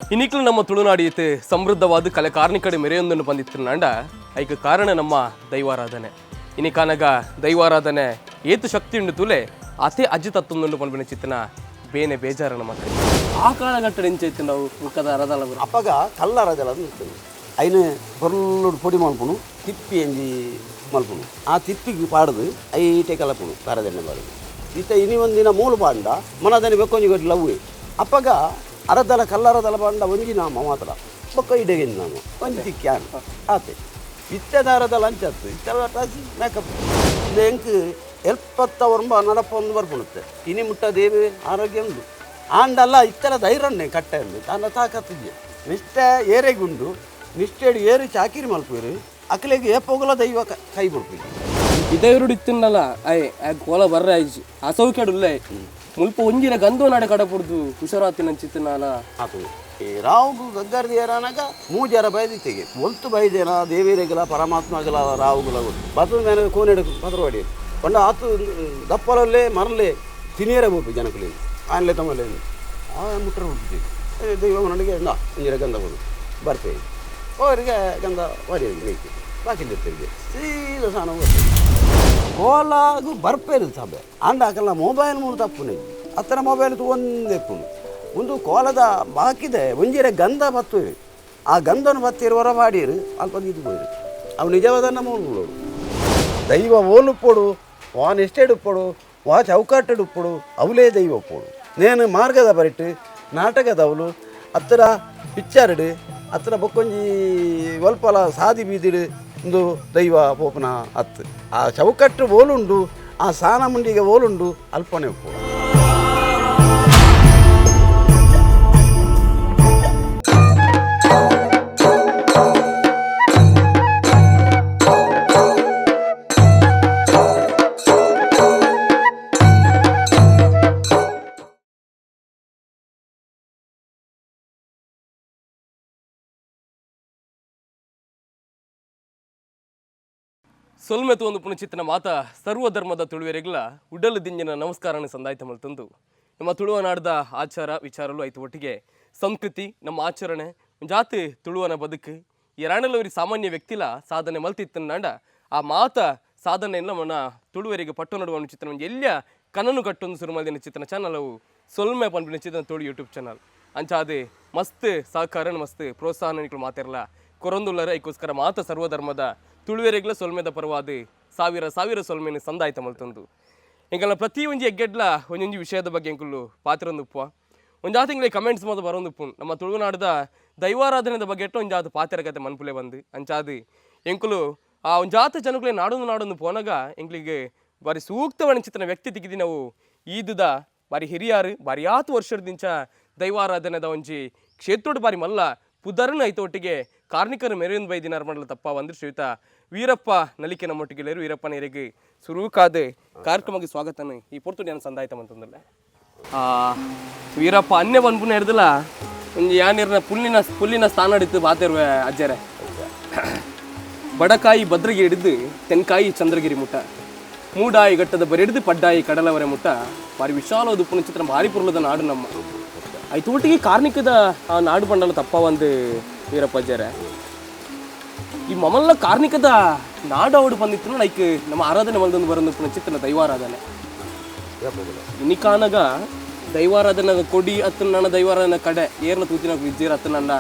ಇನ್ನಿಕ್ಲು ನಮ್ಮ ತುಳುನಾಡಿಯತೆ ಸಮೃದ್ಧವಾದ ಕಲೆ ಕಾರ್ಣಿಕಡೆ ಮೆರೆಯೊಂದನ್ನು ಬಂದಿತ್ತಿನಂಡ ಐಕ ಕಾರಣ ನಮ್ಮ ದೈವಾರಾಧನೆ ಇನಿ ಕಾನಗ ದೈವಾರಾಧನೆ ಏತು ಶಕ್ತಿ ಉಂಡು ತುಲೆ ಅತೆ ಅಜ್ಜಿ ತತ್ತೊಂದು ಪನ್ಬಿನ ಚಿತ್ತನ ಬೇನೆ ಬೇಜಾರನ ಮಕ್ಕಳು ಆ ಕಾಲಘಟ್ಟ ಎಂಚೈತಿ ನಾವು ಮುಖದ ಅರದಲ ಅಪ್ಪಗ ಕಲ್ಲ ಅರದಲ ಅಯ್ನ ಬೊರ್ಲುಡು ಪೊಡಿ ಮಲ್ಪುನು ತಿಪ್ಪಿ ಎಂಜಿ ಮಲ್ಪುನು ಆ ತಿಪ್ಪಿಗೆ ಪಾಡ್ದು ಐಟೆ ಕಲಪುನು ಅರದೆಣ್ಣೆ ಬಾಡುದು ಇತ್ತ ಇನಿ ಒಂದಿನ ಮೂಲು ಪಾಂಡ ಮನದನಿ ಬೆಕ್ಕೊಂಜಿ ಗೊತ್ತು ಲವ್ವೆ ಅಪ್ಪಗ ಅರದಲ ಕಲ್ಲರದಲ ಪಾಂಡ ಒಂಜಿ ನಾಮ ಮಾತ್ರ ಬೊಕ್ಕ ಇಡೆಗೆಂಜಿ ನಾಮ ಒಂಜಿ ತಿಕ್ಕ್ಯಾನ್ ಆತೆ ಇತ್ತದ ಅರದಲ ಅಂಚತ್ತು ಇತ್ತೆಲ್ಲ ಟಾಸಿ ಮೇಕಪ್ ಇದು ಎಂಕ್ ಎಲ್ಪತ್ತ ಒರ್ಂಬ ನಡಪೊಂದು ಬರ್ಪುಣುತ್ತೆ ಇನಿ ಮುಟ್ಟ ದೇವಿ ಆರೋಗ್ಯ ಉಂಡು ಆಂಡಲ್ಲ ಇತ್ತೆಲ್ಲ ಧೈರ್ಯನ್ನೇ ಕಟ್ಟೆ ಉಂಡು ತನ್ನ ತಾಕತ್ತಿದ್ಯೆ ನಿಷ್ಠೆ ಏರೆಗುಂಡು ನಿಷ್ಠೆಡು ಏರಿ ಚಾಕಿರಿ ಮಲ್ಪುರು ಅಕ್ಕಲಿಗೆ ಏಪೋಗಲ ದೈವ ಕೈ ಬಿಡ್ಬೇಕು ಇದೇವರು ಇತ್ತಿನಲ್ಲ ಐ ಕೋಲ ಬರ್ರೆ ಆಯ್ಸಿ ಅಸೌಖ್ಯಡುಲ್ಲ ಮುಲ್ಪ ಒಂಜಿನ ಗಂಧೋ ನಾಡೆ ಕಡಪುಡ್ದು ಹುಷಾರಾತಿನ ಚಿತ್ತನಾಲ ಅದು ಈ ರಾವುಗು ಗಗ್ಗರ್ದಿ ಏರಾನಾಗ ಮೂಜರ ಬೈದಿತ್ತೆಗೆ ಒಲ್ತು ಬೈದೇನ ದೇವಿರೆಗಲ ಪರಮಾತ್ಮಗಲ ರಾವುಗುಲ ಬತ್ತು ಮೇಲೆ ಕೋನೆಡು ಪತ್ರವಾಡಿ ಕೊಂಡ ಆತು ದಪ್ಪಲಲ್ಲೇ ಮರಲ್ಲೇ ತಿನಿಯರ ಬೋಪು ಜನಕಲಿ ಆನ್ಲೆ ತಮ್ಮಲ್ಲೇನು ಆ ಮುಟ್ರ ಹೋಗ್ತಿದ್ದೆ ದೈವ ನನಗೆ ಒಂಜಿರ ಗಂಧ ಬಂದು ಬರ್ತೇವೆ ಅವರಿಗೆ ಗಂಧ ವಾಡಿ ಮೇಯ್ತು ಬಾಕಿದ್ದಿರ್ತಿರಿಗೆ ಸೀದಾ ಸಾನ ಕೋಲಾಗು ಬರ್ಪೇರು ಸಭೆ ಅಂಡ ಹಾಕಲ್ಲ ಮೊಬೈಲ್ ಮೂರು ತಪ್ಪುನೆ ಹತ್ತಿರ ಮೊಬೈಲ್ ಒಂದೆಪ್ಪುನು ಒಂದು ಕೋಲದ ಬಾಕಿದೆ ಒಂಜಿರ ಗಂಧ ಬತ್ತು ಆ ಗಂಧನ ಬತ್ತಿರುವರ ಮಾಡಿರು ಅಲ್ಪ ಇದು ಹೋಯ್ರು ಅವು ನಿಜವಾದನ್ನ ಮೂಲ ದೈವ ಓಲುಪ್ಪೊಡು ವಾನ್ ಎಷ್ಟೆಡುಪ್ಪೊಡು ವಾ ಚೌಕಾಟೆಡುಪ್ಪೊಡು ಅವಲೇ ದೈವ ಒಪ್ಪೋಡು ನೇನು ಮಾರ್ಗದ ಬರಿಟ್ಟು ನಾಟಕದವಳು ಹತ್ತಿರ ಪಿಕ್ಚರ್ಡು ಹತ್ತಿರ ಬೊಕ್ಕೊಂಜಿ ಒಲ್ಪಲ ಸಾದಿ ಬೀದಿಡು ಒಂದು ದೈವ ಪೋಪನ ಹತ್ತು ಆ ಚೌಕಟ್ಟು ಓಲುಂಡು ಆ ಸಾನ ಮುಂಡಿಗೆ ಓಲುಂಡು ಅಲ್ಪನೆ ಒಪ್ಪೋಡು ಸೊಲ್ಮೆತು ಒಂದು ಪುಣಚಿತ್ತನ ಮಾತ ಸರ್ವಧರ್ಮದ ತುಳುವೆರೆಗ್ಲ ಉಡಲು ದಿಂಜಿನ ನಮಸ್ಕಾರನ ಸಂದಾಯ್ತ ಮಲ್ತಂದು ನಮ್ಮ ತುಳುವನಾಡ್ದ ಆಚಾರ ವಿಚಾರಲು ಆಯ್ತು ಒಟ್ಟಿಗೆ ಸಂಸ್ಕೃತಿ ನಮ್ಮ ಆಚರಣೆ ಜಾತಿ ತುಳುವನ ಬದುಕು ಎರಡಲ್ಲವರಿ ಸಾಮಾನ್ಯ ವ್ಯಕ್ತಿಲ ಸಾಧನೆ ಮಲ್ತಿತ್ತನಾಂಡ ಆ ಮಾತ ಸಾಧನೆ ಎಲ್ಲ ಮನ ತುಳುವರಿಗೆ ಪಟ್ಟು ನಡುವ ಚಿತ್ರನ ಎಲ್ಲ ಕನನು ಕಟ್ಟೊಂದು ಶುರು ಮಾಡಿದ ಚಿತ್ರನ ಚಾನಲ್ ಅವು ಸೊಲ್ಮೆ ಪನ್ಪಿನ ಚಿತ್ರನ ತುಳು ಯೂಟ್ಯೂಬ್ ಚಾನಲ್ ಅಂಚಾದೆ ಮಸ್ತ್ ಸಹಕಾರ ಮಸ್ತ್ ಪ್ರೋತ್ಸಾಹನಗಳು ಮಾತಿರಲ್ಲ ಕೊರೊಂದುಲ್ಲರ ಇದಕ್ಕೋಸ್ಕರ ಮಾತ ಸರ್ವಧರ್ಮದ ತುಳುವೆರೆಗ್ಲ ಸೊಲ್ಮೆದ ಪರವಾದ ಸಾವಿರ ಸೊಲ್ಮೆನ ಸಂದಾಯ್ತ ಮಲ್ತಂದು ಎಂಕಲ್ನ ಪ್ರತಿ ಒಂಜಿ ಎಗ್ಗೆಡ್ಲ ಒಂದೊಂಜಿ ವಿಷಯದ ಬಗ್ಗೆ ಎಂಕುಲು ಪಾತಿರೊಂದುಪ್ಪುವ ಒಂಜಾತ ಇಂಗ್ಲೇ ಕಮೆಂಟ್ಸ್ ಮಾತ್ರ ಬರೋಂದುಪ್ಪು ನಮ್ಮ ತುಳುನಾಡದ ದೈವಾರಾಧನೆದ ಬಗ್ಗೆ ಎಟ್ಟು ಒಂಜಾತ ಪಾತಿರ ಕತೆ ಮನ್ಪುಲೆ ಬಂದು ಅಂಚಾದು ಎಂಕುಲು ಆ ಒಂಜಾತ ಜನಗಳೇ ನಾಡೊಂದು ಪೋನಾಗ ಎಂಕ್ಲಿಗೆ ಬಾರಿ ಸೂಕ್ತವಾದ ಚಿತ್ರನ ವ್ಯಕ್ತಿ ತೆಗೆದು ನಾವು ಈದುದ ಬಾರಿ ಹಿರಿಯಾರು ಬಾರಿ ಆತು ವರ್ಷದಿಂಚ ದೈವಾರಾಧನೆದ ಒಂಜಿ ಕ್ಷೇತ್ರೋಡು ಬಾರಿ ಮಲ್ಲ ಪುದರ್ನ ಐತ ಒಟ್ಟಿಗೆ ಕಾರ್ಣಿಕರು ಮೆರೆಯೊಂದು ಬೈದಿನಾರು ಮಾಡಲು ತಪ್ಪ ಒಂದು ಶ್ರೀಯುತ ವೀರಪ್ಪ ನಲಿಕೆ ನಮ್ಮೊಟ್ಟಿಗೆಲ್ಲರು ವೀರಪ್ಪನ ಎರೆಗೆ ಸುರೂಕಾದ ಕಾರ್ಯಕ್ರಮಕ್ಕೆ ಸ್ವಾಗತನ ಈ ಪೊರ್ತು ನಾನು ಸಂದಾಯ್ತ ಅಂತಂದಲ್ಲ ವೀರಪ್ಪ ಅನ್ನೆ ಬಂದ್ಪುನ ಹಿಡ್ದಲ್ಲ ಒಂದು ಯಾನಿರ್ನ ಪುಲ್ಲಿನ ಸ್ಥಾನ ಹಿಡಿತು ಬಾತಿರುವೆ ಅಜ್ಜರೆ ಬಡಕಾಯಿ ಭದ್ರಗಿರಿ ಹಿಡಿದು ತೆನ್ಕಾಯಿ ಚಂದ್ರಗಿರಿ ಮುಟ್ಟ ಮೂಡಾಯಿ ಘಟ್ಟದ ಬರೆಡಿದು ಪಡ್ಡಾಯಿ ಕಡಲವರೆ ಮುಟ್ಟ ಬಾರಿ ವಿಶಾಲವಾದ ಉಪ್ಪುನ ಚಿತ್ರ ಭಾರಿ ಪುರ್ಲದ ನಾಡು ನಮ್ಮ ಆಯ್ತು ಒಟ್ಟಿಗೆ ಕಾರ್ಣಿಕದ ಆ ನಾಡು ಬಂಡಲ ತಪ್ಪ ಒಂದು ವೀರಪ್ಪಜ್ಜರೆ ಈ ಮಮಲ್ಲ ಕಾರ್ಣಿಕದ ನಾಡು ಅವಡು ಬಂದಿತ್ತು ಲೈಕ್ ನಮ್ಮ ಆರಾಧನೆ ಮಲ್ದೊಂದು ಬರೋದು ಚಿತ್ರನ ದೈವಾರಾಧನೆ ಇನ್ನಿಕಾನಗ ದೈವಾರಾಧನೆ ಕೊಡಿ ಹತ್ತು ನನ್ನ ದೈವಾರಾಧನೆ ಕಡೆ ಏರ್ನ ತೂತಿನ ವಿದ್ಯೆರ ಹತ್ತು ನನ್ನ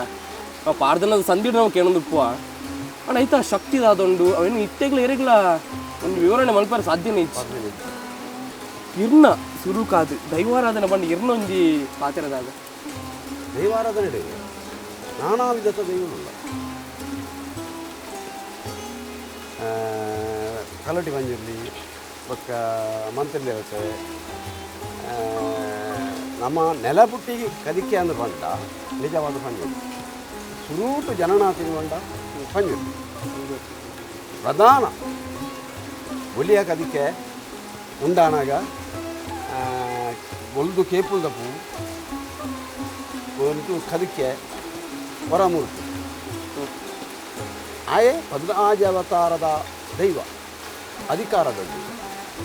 ಪಾರ್ದನದ ಸಂದಿಡು ನಾವು ಕೇಳೋದುಪ್ಪುವ ಅಣ್ಣ ಆಯ್ತಾ ಶಕ್ತಿದಾದೊಂಡು ಅವೇನು ಇತ್ತೆಗ್ಲ ಏರೆಗ್ಲ ಒಂದು ವಿವರಣೆ ಮಲ್ಪಾರ ಸಾಧ್ಯನೇ ಇತ್ತು ಇರ್ನ ಸುರುಕಾದು ದೈವಾರಾಧನೆ ಬಂದು ಇರ್ನೊಂದಿ ಪಾತಿರದಾಗ ದೈವಾರಾಧನೆ ನಾನಾ ವಿಧದ ದೈವನಲ್ಲ ಕಲ್ಲಟಿ ಬಂಜಿರಲಿ ಬೊಕ್ಕ ಮಂತ್ರಿ ದೇವತೆ ನಮ್ಮ ನೆಲಪುಟ್ಟಿ ಕದಿಕೆ ಅಂದ್ರೆ ಬಂಡ ನಿಜವಾದ ಪಂಜ ಸುರೂಟು ಜನನಾಥಿನ ಬಂಡ ಪಂಜ ಪ್ರಧಾನ ಒಲಿಯ ಕದಿಕೆ ಉಂಡಾನಾಗ ಒಲ್ದು ಕೇಪುಲ್ದ ಪೂ ಒಂದು ಕದಿಕೆ ಹೊರಮೂರ್ತಿ ಆಯೇ 15 ಅವತಾರದ ದೈವ ಅಧಿಕಾರದ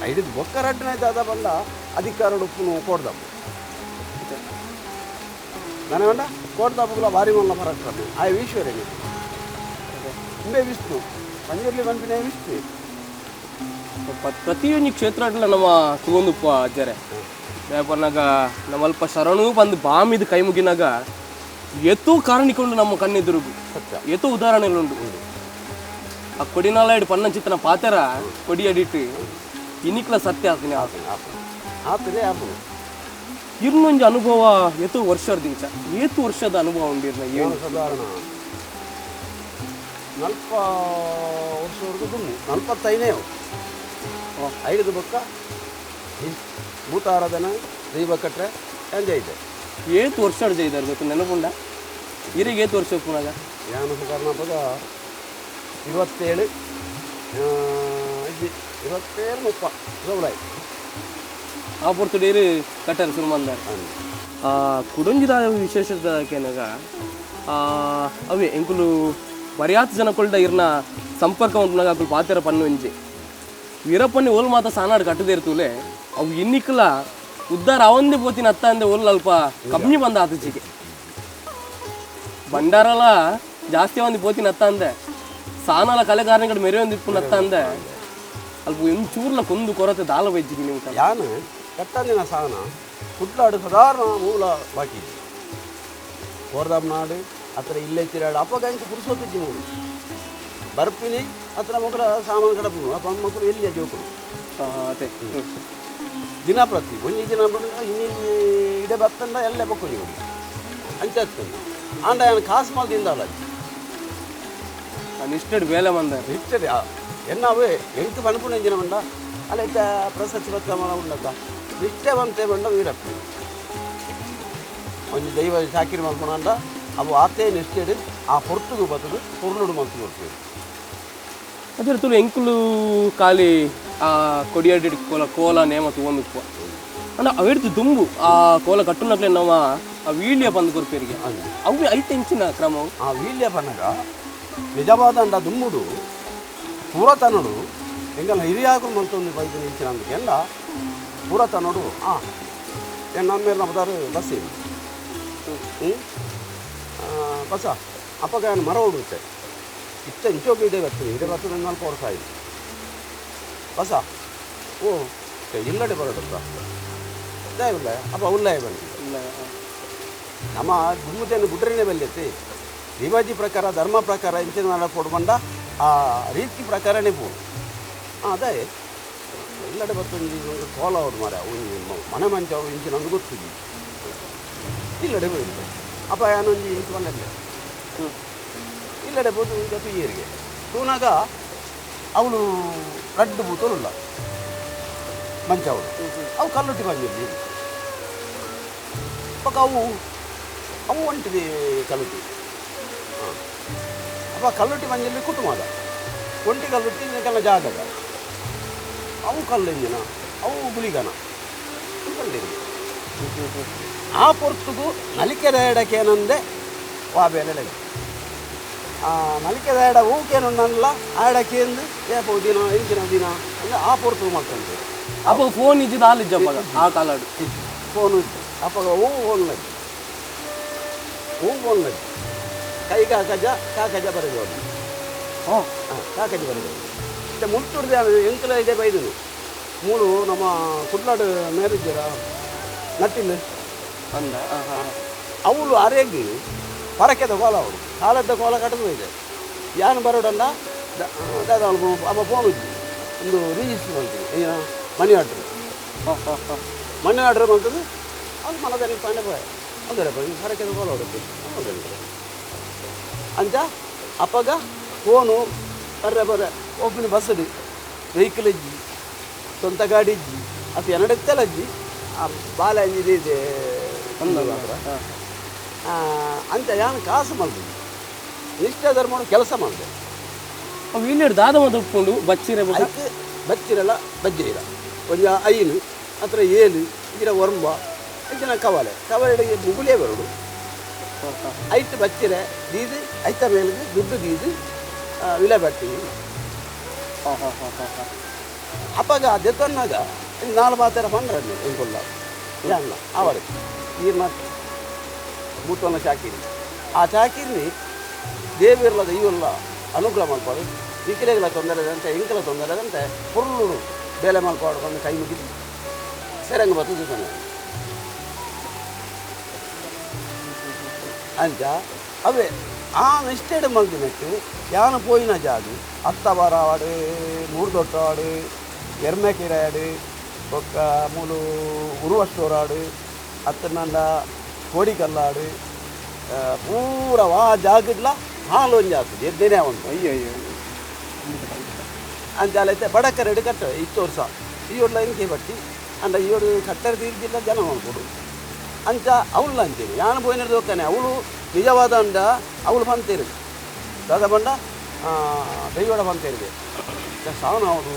ಹಿಡಿದು ಬೊಕ್ಕರಡ್ಡನೇದಾದ ಬಂದ ಅಧಿಕಾರ ಉಪ್ಪು ಕೊಡ್ದಪ್ಪ ನನಗಂಡ కోటదాపుకుల భారీ మల్ల పరాక్రమం ఆ ఈశ్వరుని ఇంబే ವಿಷ್ಣು ಪಂಜರ್ಲಿ ಬಂಪಿನ ವಿಷ್ಣು ಪ್ರತಿಯೊಂದು ಕ್ಷೇತ್ರಗಳ ನಮ್ಮ ತಗೊಂಡುಪ್ಪ ಅಜ್ಜರೆ ಬೇಪರ್ನಾಗ ನಮ್ಮಲ್ಪ ಶರಣು ಬಂದು ಬಾಮಿದು ಕೈ ಮುಗಿನಾಗ ಎತ್ತೋ ಕಾರಣಿಕೊಂಡು ನಮ್ಮ ಕಣ್ಣೆದುರುಗು ಸತ್ಯ ಎತ್ತೋ ಉದಾಹರಣೆಗಳುಂಟು ಆ ಕೊಡಿನಾಲಾಯ್ಡು ಪನ್ನ ಚಿತ್ರನ ಪಾತೆರ ಕೊಡಿ ಅಡಿಟ್ಟು ಇನ್ನಿಕ್ಲ ಸತ್ಯ ಆಗ್ತೀನಿ ಆತನೇ ಆಪನು ಇರ್ನೊಂದು ಅನುಭವ ಎತ್ತು ವರ್ಷದಿಂದ ಏತು ವರ್ಷದ ಅನುಭವ ಉಂಡಿರ್ನ ಏನು ಸಾಧಾರಣ 40 ವರ್ಷವರೆಗೂ ದುಮ್ಮು 45 ಐದು ಬೊಕ್ಕ ಭೂತಾರಾಧನ ದೈವ ಕಟ್ರೆ ಎಂಜಾಯ್ ಇದೆ ಏತು ವರ್ಷ ಇದ್ದಾರೆ ಗೊತ್ತು ನೆನಪುಂಡ ಇರಿಗೆ ಏತು ವರ್ಷ ಪುನಃ ಯಾನು ಕರ್ನಾಟಕದ 27 30 ಆ ಪೊರ್ತು ಡೇರಿ ಕಟ್ಟಾರ ಸುರ್ಮಂದಾರ ಕುಡಂಜಿದ ವಿಶೇಷತೆನಾಗ ಅವೇ ಎಂಕುಲು ಬರಿಯಾತ ಜನಕೊಳ್ದ ಇರ್ನ ಸಂಪರ್ಕ ಉಂಟುನಾಗ ಅಕ್ಕಳು ಪಾತೆರ ಪನ್ನು ಎಂಜಿ ವೀರಪ್ಪನಿ ಓಲ್ ಮಾತ ಸಾನಾಡು ಕಟ್ಟದೇ ಇರ್ತೂಲೆ ಅವು ಇನ್ನಿಕ್ಕಲ ಉದ್ದಾರ ಅವಂದೇ ಪೋತಿನ ಅತ್ತ ಅಂದೆ ಓಲ್ ಅಲ್ಪ ಕಮ್ಮಿ ಬಂದ ಆತಚಿಗೆ ಬಂಡಾರಲ ಜಾಸ್ತಿ ಒಂದಿ ಪೋತಿನ ಅತ್ತ ಅಂದೆ ಸಾನಾಲ ಕಲೆಗಾರನಿಗಡೆ ಮೆರೆ ಒಂದು ಇಪ್ಪು ಅತ್ತ ಅಂದೆ ಅಲ್ಪ ಒಂಚೂರ್ಲ ಕೊಂದು ಕೊರತೆ ದಾಲ ಬೈಜಿಗೆ ನೀವು ಯಾನು ಕಟ್ಟಂದಿನ ಸಾಧನ ಕುಟ್ಲಾಡು ಸಾಧಾರಣ ಮೂಲ ಬಾಕಿ ಕೋರ್ದಾಬ್ ನಾಡು ಹತ್ರ ಇಲ್ಲೇ ತಿರಾಡು ಅಪ್ಪಾಗ ಇಂಕ ಪುರುಸೋತಿಜ್ಜಿ ಮೂರು ಬರ್ಪಿನಿ ಹತ್ರ ಮಕ್ಕಳ ಸಾಮಾನು ಕಡಪು ಅಪ್ಪ ಮಕ್ಕಳು ಎಲ್ಲಿ ಜೋಕರು ಅದೇ ದಿನ ಪ್ರತಿ ಒಂಜಿ ದಿನ ಇನ್ನಿಲ್ಲಿ ಇಡೆ ಬತ್ತಂಡ ಎಲ್ಲೇ ಬಕ್ಕೊಂಡು ಹೋಗಿ ಅಂಚೆ ಹತ್ತಂದು ಆಂಡ ಏನು ಕಾಸು ಮಾಲ್ದಿಂದ ಅಲ್ಲ ಇಷ್ಟೆಡ್ ಬೇಲೆ ಮಂದ ಇಷ್ಟೇ ಎನ್ನಾವೇ ಎಂಟು ಪನ್ಪುಣ ಎಂಜಿನ ಬಂಡ ಅಲ್ಲ ಪ್ರಶಸ್ತಿ ಪತ್ರ ಉಂಡಕ್ಕ ಇಷ್ಟೇ ಬಂತೆ ಬಂಡ ವೀರಪ್ಪ ಒಂದು ದೈವ ಸಾಕಿರಿ ಮಲ್ಕೊಂಡ ಅವು ಆತೇ ನೆಸ್ಟೆಡ್ ಆ ಪೊರ್ತುಗು ಬತ್ತದು ಪೊರ್ಲುಡು ಮಂತು ಕೊಡ್ತೀವಿ ಅದ್ರ ತುಳು ಎಂಕುಲು ಖಾಲಿ ಆ ಕೊಡಿಯಾಡಿ ಕೋಲ ನೇಮ ತಗೊಂಡು ಅಂದ್ರೆ ಅವಿಡ್ದು ದುಂಬು ಆ ಕೋಲ ಕಟ್ಟುನಕ್ಲೆ ನಾವು ಆ ವೀಳ್ಯ ಬಂದು ಕೊಡ್ಪೇರಿಗೆ ಅವು ಐತೆ ಹೆಂಚಿನ ಕ್ರಮ ಆ ವೀಳ್ಯ ಪನ್ನಗ ನಿಜವಾದ ಅಂಡ ದುಮ್ಮುಡು ಪೂರತನಡು ಎಂಗಲ್ಲ ಹಿರಿಯಾಗಲು ಮಂತೊಂದು ಬೈದು ನಿಂಚಿನ ಅಂದಕ್ಕೆಲ್ಲ ಪೂರತನಡು ನಮ್ಮ ಮೇಲೆ ನಮ್ಮದಾರು ಬಸ್ ಇದೆ ಬಸ ಅಪ್ಪಗ ಮರ ಹುಡುತ್ತೆ ಇಷ್ಟ ಇಂಚೋಗಿ ಇದೆ ಬರ್ತದೆ ಇದೆ ಬರ್ತದೆ 4 ವರ್ಷ ಆಯಿತು ಬಸ ಓ ಇಲ್ಲಡೆ ಬರೋದಪ್ಪ ಇದೇ ಇಲ್ಲ ಅಪ್ಪ ಉಲ್ಲಾಯ ಬನ್ನಿ ನಮ್ಮ ಗುಮ್ಮತೆಯನ್ನು ಬಿಡ್ರೇನೆ ಬೆಲ್ಲೈತಿ ರಿವಾಜಿ ಪ್ರಕಾರ ಧರ್ಮ ಪ್ರಕಾರ ಇಂಚಿನ ನಾಡ ಕೊಡ್ಬಂಡ ಆ ರೀತಿ ಪ್ರಕಾರನೇ ಪೋಡು ಅದೇ ಇಲ್ಲಡೆ ಬರ್ತಂದು ಕೋಲ ಅವ್ರು ಮಾರ ಒಂದು ಮನೆ ಮಂಚ ಅವ್ರು ಇಂಚಿನ ಒಂದು ಗೊತ್ತಿದ್ವಿ ಇಲ್ಲಡೆ ಹೋಗಿದ್ದೆ ಅಪ್ಪ ಏನೊಂದು ಇಂಚು ಬಂದಲ್ಲೇ ಇಲ್ಲಡೆ ಬೋದು ಈಗ ತುಯ್ಯರಿಗೆ ತೂನಾಗ ಅವಳು ರಡ್ಡು ಬೂತೋಲ್ಲ ಮಂಚ ಅವಳು ಅವು ಕಲ್ಲುಟ್ಟಿ ಬಂದಿದ್ವಿ ಅಪ್ಪ ಅವು ಒಂಟಿದೆ ಕಲ್ಲುಟ್ಟಿ ಅಪ್ಪ ಕಲ್ಲುಟ್ಟಿ ಬಂದಿಲ್ಲಿ ಕುಟುಂಬದ ಒಂಟಿ ಕಲ್ಲುಟ್ಟಿ ಇದಕ್ಕೆಲ್ಲ ಜಾಗದ ಅವು ಕಲ್ಲಿಂಜಿನ ಅವು ಗುಳಿಗನ ಕಲ್ಲಿನ ಆ ಪೊರ್ತುಗು ನಲಿಕೆದಾಯಡಕ್ಕೇನಂದೆ ವಾ ಬೇಲೆ ನಲಿಕೆದಾಯಡ ಹೂಕೇನೊಂದಲ್ಲ ಆಡಕ್ಕೇಂದು ಏಪೋ ದಿನ ಇಂಚಿನ ದಿನ ಅಂದರೆ ಆ ಪೊರ್ತುಗು ಮಾಡ್ಕೊಂಡ್ರು ಅಪ್ಪ ಫೋನ್ ಇದ್ದಿದ್ದು ಹಾಲಿಜ್ಜಪ್ಪ ಆ ಕಾಲಾಡು ಫೋನು ಇತ್ತು ಅಪ್ಪಾಗ ಹೂವು ಫೋನ್ಲದ್ದು ಹೂವು ಫೋನ್ಲದ್ದು ಕೈ ಕಾಕಜ ಬರೆದು ಹಾಂ ಕಾಕಜ ಬರೆದು ಮತ್ತೆ ಮುಲ್ತುಡ್ದೆ ಎಂಕಲ ಇದೆ ಬೈದನು ಮೂಳು ನಮ್ಮ ಕುಡ್ಲಾಡು ಮೇರಿದ್ದೀರ ನಟ್ಟಿಲ್ಲ ಅಂದ ಅವಳು ಅರೆಗಿ ಪರಕೆದ ಕೋಲ ಅವಳು ಕಾಲದ ಕೋಲ ಕಟ್ಟದು ಇದೆ ಯಾನು ಬರೋಡಲ್ಲ ಅಪ್ಪ ಫೋನ್ ಇದ್ದು ಒಂದು ರಿಜಿಸ್ಟ್ರ್ ಮಾಡ್ತೀವಿ ಏನು ಮನಿ ಆರ್ಡ್ರ್ ಮನಿ ಆರ್ಡ್ರ್ ಮಾಡ್ತದೆ ಅದು ಮನದಲ್ಲಿ ಪಾಂಡೆ ಬಾಯ್ ಅಂದರೆ ಪರಕೆದ ಕೋಲ ಹೊಡುತ್ತೆ ಅಂಚ ಅಪ್ಪಗ ಫೋನು ಬರ್ರೆ ಒಬ್ಬನ ಬಸ್ಸಡಿ ವೆಹಿಕಲ್ ಇಜ್ಜಿ ಸ್ವಂತ ಗಾಡಿ ಇಜ್ಜಿ ಅದು ಎರಡೆತ್ತಲ್ಲ ಅಜ್ಜಿ ಆ ಬಾಲ ಅಂಜಿದೆ ಇದೆ ಅಂತ ಯಾನು ಕಾಸು ಮಾಡಿದೆ ನಿಷ್ಠ ಧರ್ಮ ಕೆಲಸ ಮಾಡಿದೆ ವೀಳ್ಯಡ್ ದಾದ ಮದ ಉಪ್ಕೊಂಡು ಬಚ್ಚಿರೆ ಅದಕ್ಕೆ ಬಚ್ಚಿರಲ್ಲ ಬಜ್ಜಿರ ಒಂದು ಐನು ಹತ್ರ ಏಳು ಇದರ ವರ್ಮ ಇದನ್ನ ಕವಲೆಗೆ ಮುಗುಲೇ ಬರೋಡು ಐತು ಬಚ್ಚಿರೆ ದೀದು ಐತ ಮೇಲೆ ದುಡ್ಡು ದೀದು ವಿಲೆ ಬರ್ತೀವಿ ಅಪ್ಪಾಗ ದೆತ್ತನ್ನಾಗ 4 ಮಾತಾರ ಪಂಡ್ರಲ್ಲಿ ಎಂಕೊಲ್ಲ ಯಾನ ಅವಳಿಗೆ ನೀರು ಮಾತು ಮೂತನ ಚಾಕಿರಿ ಆ ಚಾಕಿರಿನಿ ದೇವಿರಲ್ಲ ದೈವಲ್ಲ ಅನುಗ್ರಹ ಮಾಡ್ಕೊಂಡು ನಿಖಿಲೆಗಳ ತೊಂದರೆ ಅಂತ ಎಂಕಲ ತೊಂದರೆ ಅಂತ ಫುಲ್ಲು ಬೇಲೆ ಮಾಡ್ಕೊಂಡು ಕೈ ಮುಗಿದು ಸೆರಂಗ ಬರ್ತದೆ ತಾನೆ ಅಂಚ ಅವೇ ಆ ನೆಸ್ಟೆಡ್ ಮಲ್ದಿನಟ್ಟು ಯಾನು ಪೋಯಿನ ಜಾದು ಅತ್ತಬಾರವಾಡು ಮೂರು ದೊಡ್ಡವಾಡು ಎರ್ಮೆಕಿರಾಡು ಒಕ್ಕ ಮೂಲು ಉರುವಷ್ಟೋರಾಡು ಅತ್ತನಂದ ಕೋಡಿಕಲ್ಲಾಡು ಪೂರ ವಾ ಜಾಗಡ್ಲ ಹಾಲು ಒಂಜಿ ಆಗ್ತದೆ ಎದ್ದೇನೆ ಉಂಟು ಅಯ್ಯೋ ಅಂಚಾಲೈತೆ ಬಡಕರೆಡು ಕಟ್ಟವೆ 2 ವರ್ಷ ಈ ಒಳ್ಳೆ ಎಂಕೆ ಬಟ್ಟಿ ಅಂಡ ಈ ಕಟ್ಟರೆ ತೀರ್ಜಿಲ್ಲ ಜನ ಮಾಡ್ಕೊಡು ಅಂಚ ಅವಳು ಅಂತೀನಿ ಯಾನು ಪೋಯಿನದು ಹೋಗ್ತಾನೆ ಅವಳು ನಿಜವಾದ ಅಂಡ ಅವಳು ಬಂತೇರಿ ದಾದ ಬಂಡ ದೈವಡ ಬಂತೇರಿದೆ ಸಾವನ ಅವಳು